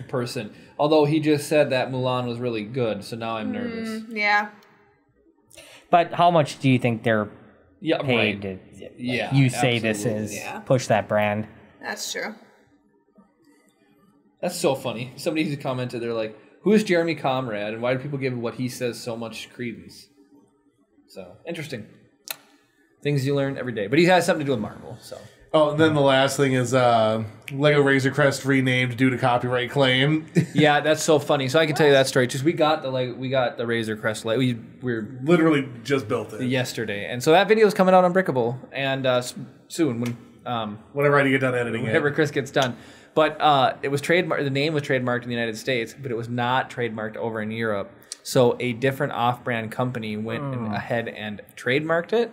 person. Although he just said that Mulan was really good, so now I'm nervous. Yeah. But how much do you think they're paid to you say this is push that brand? That's true. That's so funny. Somebody commented, they're like, who is Jeremy Conrad and why do people give what he says so much credence? So, interesting. Things you learn every day. But he has something to do with Marvel, so... Oh, and then the last thing is Lego Razor Crest renamed due to copyright claim. Yeah, that's so funny. So I can tell you that story. Just we got the Razor Crest. We're literally just built it yesterday, and so that video is coming out on Brickable and soon when whenever I get done editing whenever Chris gets done. But it was trademarked. The name was trademarked in the United States, but it was not trademarked over in Europe. So a different off-brand company went ahead and trademarked it.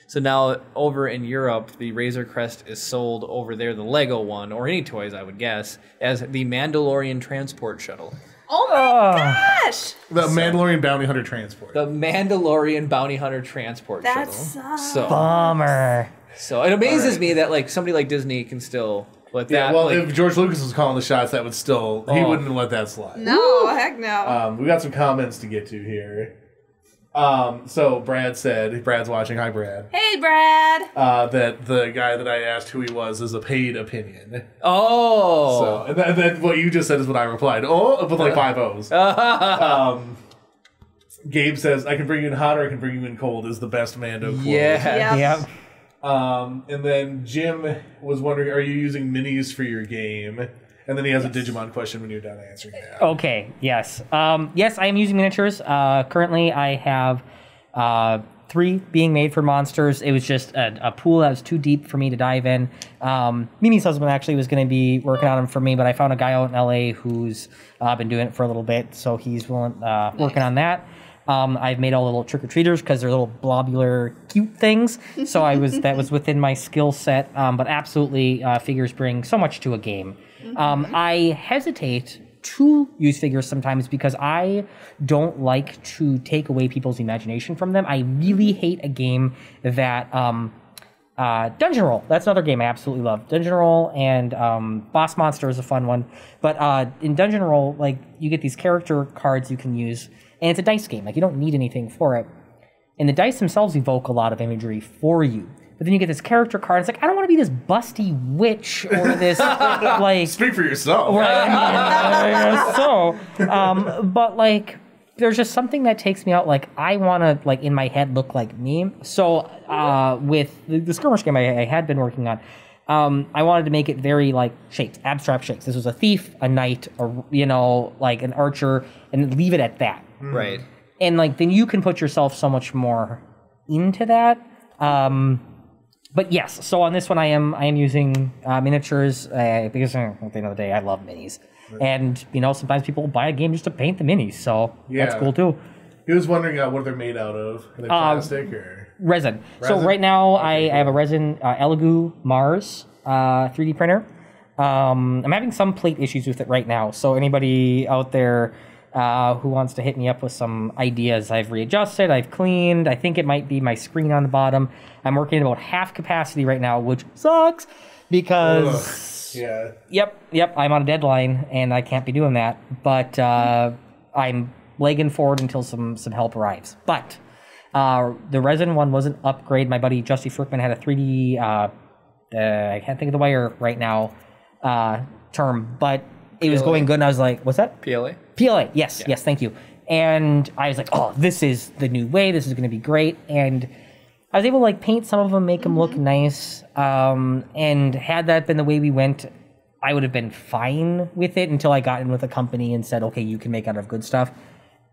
So now over in Europe, the Razor Crest is sold over there, the Lego one, or any toys, I would guess, as the Mandalorian Transport Shuttle. Oh my gosh! The Mandalorian Bounty Hunter Transport. The Mandalorian Bounty Hunter Transport Shuttle. That sucks. So, Bummer. So it amazes me that like somebody like Disney can still let that. Well, like, if George Lucas was calling the shots, that would still he wouldn't let that slide. No, heck no. We got some comments to get to here. So Brad said, Brad's watching. Hi, Brad. Hey, Brad. That the guy that I asked who he was is a paid opinion. Oh. So and then what you just said is what I replied. Oh, with like 5 O's. Gabe says, I can bring you in hot or I can bring you in cold is the best Mando quote. Yeah. Yep. And then Jim was wondering, are you using minis for your game? And then he has a Digimon question when you're done answering that. Okay, yes. Yes, I am using miniatures. Currently, I have 3 being made for monsters. It was just a pool that was too deep for me to dive in. Mimi's husband actually was going to be working on them for me, but I found a guy out in LA who's been doing it for a little bit, so he's working on that. I've made all the little trick-or-treaters because they're little blobular, cute things. So that was within my skill set. But absolutely, figures bring so much to a game. I hesitate to use figures sometimes because I don't like to take away people's imagination from them. I really hate a game that Dungeon Roll. That's another game I absolutely love. Dungeon Roll and Boss Monster is a fun one. But in Dungeon Roll, like you get these character cards you can use, and it's a dice game. Like you don't need anything for it. And the dice themselves evoke a lot of imagery for you. But then you get this character card. It's like, I don't want to be this busty witch or this, like... Speak for yourself. But, like, there's just something that takes me out. Like, I want to, like, in my head look like me. So, with the skirmish game I had been working on, I wanted to make it very, like, shapes, abstract shapes. This was a thief, a knight, or, like, an archer, and leave it at that. Right. And, like, then you can put yourself so much more into that. But yes, so on this one I am using miniatures because at the end of the day I love minis, and sometimes people buy a game just to paint the minis, so that's cool too. He was wondering what they're made out of. Are they plastic or resin? So right now I have a resin Elegoo Mars 3D printer. I'm having some plate issues with it right now, so anybody out there who wants to hit me up with some ideas. I've readjusted, I've cleaned. I think it might be my screen on the bottom. I'm working at about half capacity right now, which sucks because Yep, I'm on a deadline and I can't be doing that. But I'm legging forward until some help arrives. But the resin one was an upgrade. My buddy Justy Frickman had a 3D I can't think of the wire right now term, but it was going good, and I was like, what's that? PLA? PLA, yes, thank you. And I was like, oh, this is the new way. This is going to be great. And I was able to like paint some of them, make them look nice. And had that been the way we went, I would have been fine with it until I got in with a company and said, okay, you can make out of good stuff.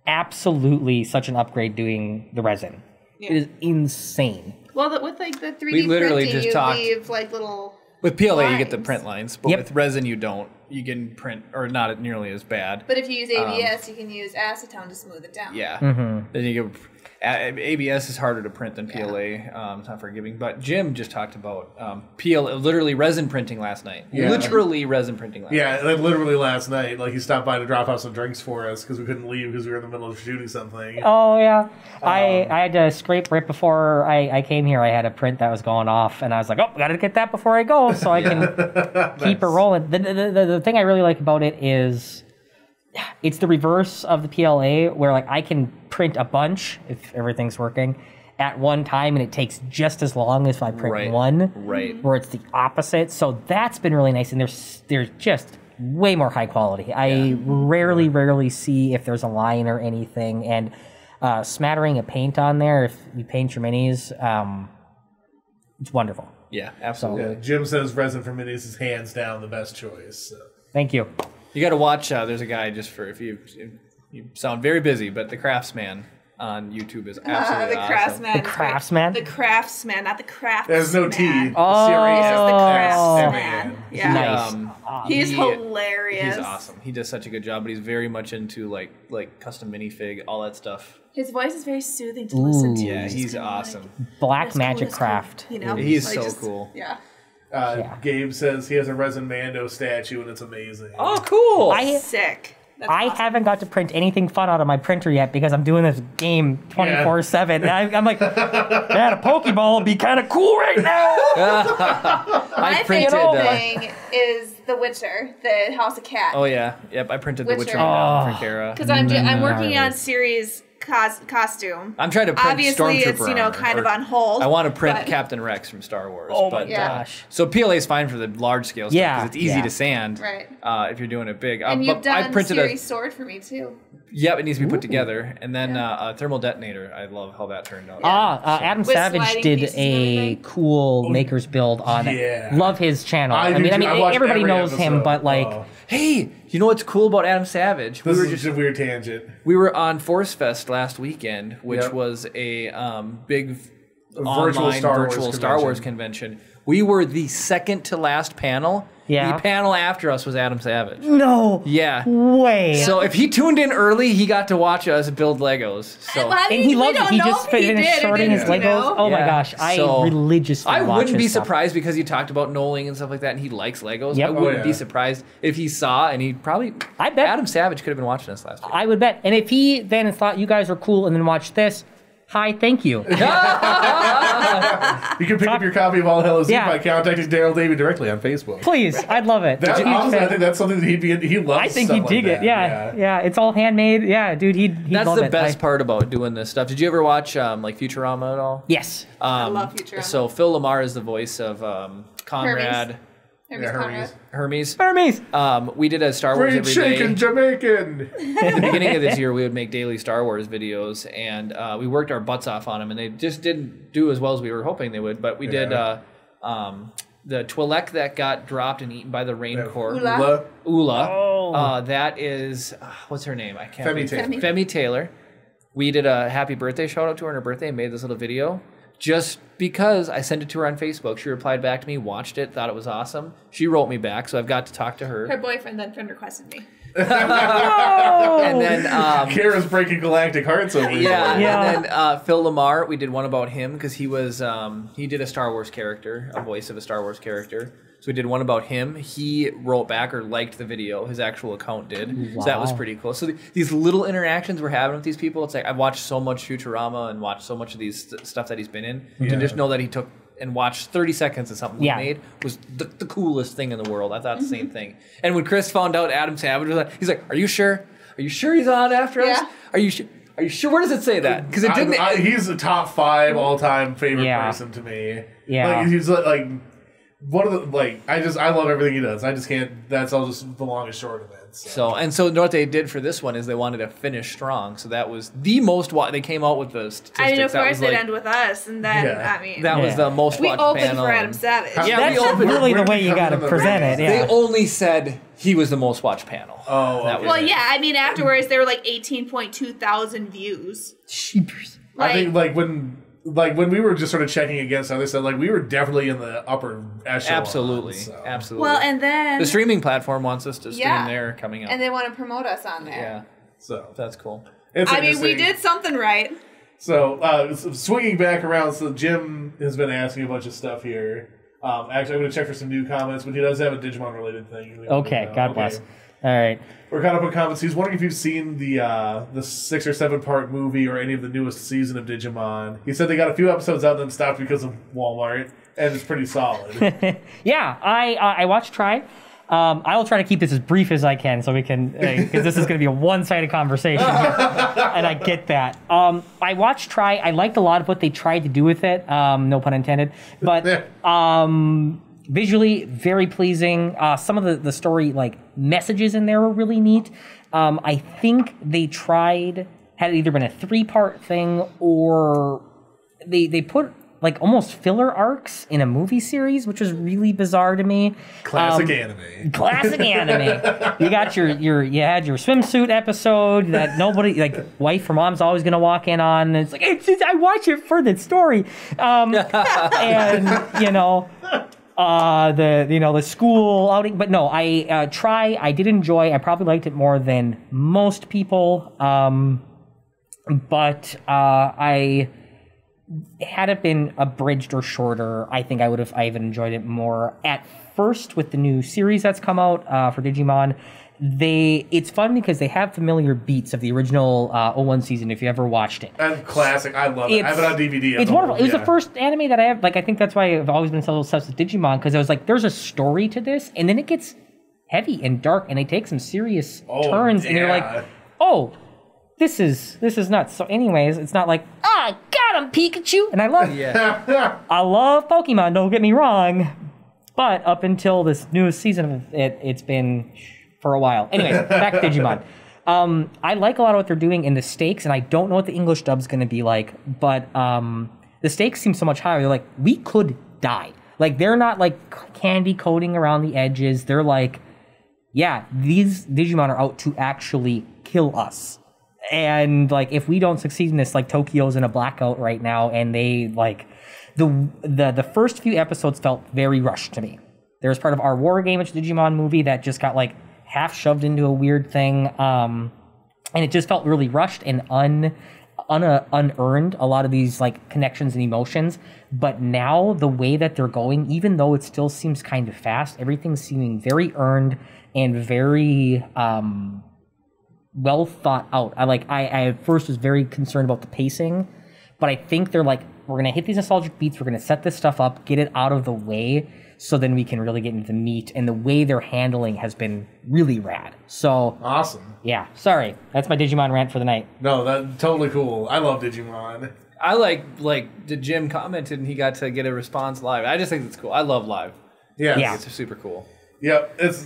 Absolutely such an upgrade doing the resin. Yeah. It is insane. Well, with like the 3D we literally printing, just talked, leave like little with PLA lines. You get the print lines, but with resin you don't. You can print, or not nearly as bad. But if you use ABS, you can use acetone to smooth it down. Yeah. Then you get ABS is harder to print than PLA. It's not forgiving. But Jim just talked about PLA, literally resin printing last night. Yeah. Literally resin printing last night. Yeah, like literally last night. Like he stopped by to drop off some drinks for us because we couldn't leave because we were in the middle of shooting something. Oh yeah, I had to scrape right before I came here. I had a print that was going off, and I was like, oh, gotta get that before I go so I can keep it rolling. The thing I really like about it is it's the reverse of the PLA where like I can print a bunch if everything's working at one time and it takes just as long as if I print one. Right. Where it's the opposite. So that's been really nice, and there's just way more high quality. I rarely see if there's a line or anything, and smattering of paint on there if you paint your minis, it's wonderful. Yeah, absolutely. Yeah, Jim says resin for minis is hands down the best choice. So. Thank you. You got to watch. There's a guy just for if you sound very busy, but the Craftsman on YouTube is absolutely the awesome. Craftsman. The Craftsman. The Craftsman, not the Craftsman. There's no T. Oh, It's just the Craftsman. Yeah. Nice. He's hilarious. He's awesome. He does such a good job, but he's very much into like custom minifig, all that stuff. His voice is very soothing to listen to. Yeah, he's awesome. Black Magic Craft. Cool, you know? He's so cool. Yeah. Gabe says he has a resin Mando statue and it's amazing. Oh, cool. Sick. I haven't got to print anything fun out of my printer yet because I'm doing this game 24/7. And I'm like, man, a Pokeball would be kind of cool right now. My favorite thing is The Witcher, the House of Cat. Oh yeah, yep. I printed The Witcher for Kara because I'm working on series costume. I'm trying to print Obviously, Stormtrooper it's kind of on hold. I want to print Captain Rex from Star Wars. Oh my gosh! So PLA is fine for the large scale stuff because it's easy to sand. Right. If you're doing it big. And you've done series sword for me too. Yep, it needs to be put together, and then a thermal detonator. I love how that turned out. Adam Savage did a cool Maker's build on it. Love his channel. I mean, everybody knows him, but like, hey, you know what's cool about Adam Savage? This is just a weird tangent. We were on Force Fest last weekend, which was a big virtual Star Wars convention. We were the second to last panel. Yeah. The panel after us was Adam Savage. No. Yeah. Way. So if he tuned in early, he got to watch us build Legos. So and he loves it. He just finished sorting his Legos. Oh my gosh. I religiously watch wouldn't be his stuff. surprised because he talked about knowing and stuff like that, and he likes Legos. I wouldn't be surprised if he saw, and he probably... I bet Adam Savage could have been watching us last week. I would bet. And if he then thought you guys were cool and then watched this, hi, thank you. You can pick up your copy of All Hallows by contacting Darrell Davey directly on Facebook. Please, I'd love it. Honestly, I think that's something that he loves. I think he'd dig it. Yeah, it's all handmade. Yeah, dude, he'd That's love it. the best part about doing this stuff. Did you ever watch like Futurama at all? Yes. I love Futurama. So Phil Lamar is the voice of Conrad. Hermes. We did a Star Wars every day. Shaken Jamaican. At the beginning of this year, we would make daily Star Wars videos, and we worked our butts off on them, and they just didn't do as well as we were hoping they would. But we did the Twi'lek that got dropped and eaten by the Rain Corps. Ula. Oh. That is what's her name? I can't. Femi Taylor. We did a happy birthday shout out to her on her birthday and made this little video. Just because I sent it to her on Facebook. She replied back to me, watched it, thought it was awesome. She wrote me back, so I've got to talk to her. Her boyfriend then friend requested me. And then Kara's breaking galactic hearts over here. And then Phil Lamar, we did one about him because he was he did a Star Wars character, a voice of a Star Wars character. So we did one about him. He wrote back or liked the video. His actual account did. Wow. So that was pretty cool. So these little interactions we're having with these people, it's like I've watched so much Futurama and watched so much of these stuff that he's been in. To just know that he took and watched 30 seconds of something we made was the coolest thing in the world. I thought the same thing. And when Chris found out Adam Savage was like, he's like, are you sure? Are you sure he's on after us? Are you sure? Are you sure? Where does it say that? Because it didn't. He's the top 5 all-time favorite person to me. Yeah. Like, he's like... One of the I love everything he does. I just can't. That's all just the long and short of it. So what they did for this one is they wanted to finish strong. So that was the most. They came out with the statistics. I mean, of course, they'd end with us, and then that was the most watched panel. We opened for Adam Savage. That's really the way you got to present it. Yeah. They only said he was the most watched panel. Oh, okay. I mean, afterwards there were like 18.2 thousand views. I think when we were just sort of checking against others, so we were definitely in the upper echelon. Absolutely. Well, and then the streaming platform wants us to stream there coming up, and they want to promote us on there. Yeah, so that's cool. I mean, we did something right. So swinging back around, so Jim has been asking a bunch of stuff here. Actually, I'm going to check for some new comments, but he does have a Digimon related thing. Okay, God bless. All right. We're caught up on comments. He's wondering if you've seen the 6 or 7 part movie or any of the newest season of Digimon. He said they got a few episodes out and then stopped because of Walmart, and it's pretty solid. Yeah, I watched Try. I will try to keep this as brief as I can so we can, because this is going to be a one-sided conversation, and I get that. I watched Try. I liked a lot of what they tried to do with it, no pun intended, but visually very pleasing. Some of the story messages in there were really neat. I think they had it either been a 3-part thing or they put almost filler arcs in a movie series, which was really bizarre to me. Classic anime. Classic anime. You got you had your swimsuit episode that nobody, wife or mom's always going to walk in on. And it's I watch it for the story. And, the school outing. But no, I did enjoy. I probably liked it more than most people. But I had it been abridged or shorter, I think I even enjoyed it more. At first, with the new series that's come out for Digimon, it's fun because they have familiar beats of the original 01 season if you ever watched it. And classic, I love it. I have it on DVD. It's wonderful. It was the first anime that I have. Like, I think that's why I've always been so obsessed with Digimon, because I was like, there's a story to this, and then it gets heavy and dark, and they take some serious turns, and you're like, oh, this is nuts. So anyways, it's not like, got him, Pikachu! And I love I love Pokemon, don't get me wrong. But up until this newest season of it, it's been for a while. Anyway, back to Digimon. I like a lot of what they're doing in the stakes, and I don't know what the English dub's going to be like, but the stakes seem so much higher. They're like, we could die. Like, they're not like candy coating around the edges. They're like, yeah, these Digimon are out to actually kill us. And like, if we don't succeed in this, like, Tokyo's in a blackout right now, and they like the first few episodes felt very rushed to me. There was part of our War Game, which Digimon movie, that just got like half shoved into a weird thing, and it just felt really rushed and unearned. A lot of these like connections and emotions, but now the way that they're going, even though it still seems kind of fast, everything's seeming very earned and very well thought out. I at first was very concerned about the pacing, but I think they're like, we're gonna hit these nostalgic beats, we're gonna set this stuff up, get it out of the way, so then we can really get into the meat. And the way they're handling has been really rad. So awesome. Yeah. Sorry, that's my Digimon rant for the night. No, that's totally cool. I love Digimon. I like the Jim commented and he got to get a response live. I just think it's cool. I llove live. Yeah. It's super cool. Yep, it's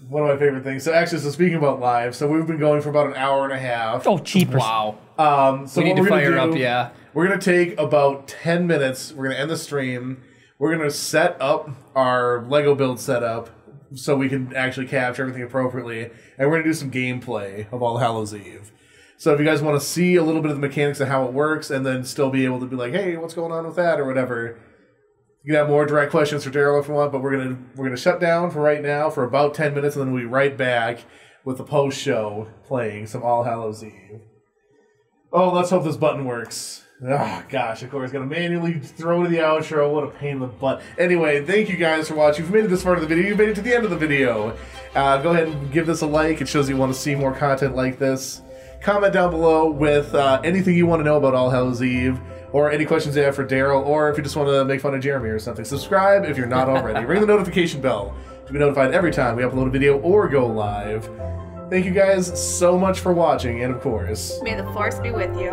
one of my favorite things. So actually, speaking about live, so we've been going for about an hour and a half. Oh, cheapers. Wow. So we need to fire up, yeah. We're going to take about 10 minutes. We're going to end the stream. We're going to set up our Lego build setup so we can actually capture everything appropriately. And we're going to do some gameplay of All Hallows Eve. So if you guys want to see a little bit of the mechanics of how it works and then still be able to be like, hey, what's going on with that or whatever, you can have more direct questions for Darrell if you want, but we're gonna shut down for right now for about 10 minutes, and then we'll be right back with the post-show playing some All Hallows Eve. Oh, let's hope this button works. Oh, gosh, of course, gotta manually throw to the outro. What a pain in the butt. Anyway, thank you guys for watching. If you've made it this far of the video, you've made it to the end of the video. Go ahead and give this a like. It shows you want to see more content like this. Comment down below with anything you want to know about All Hallows Eve, or any questions you have for Darrell, or if you just want to make fun of Jeremy or something. Subscribe if you're not already. Ring the notification bell to be notified every time we upload a video or go live. Thank you guys so much for watching, and of course, may the force be with you.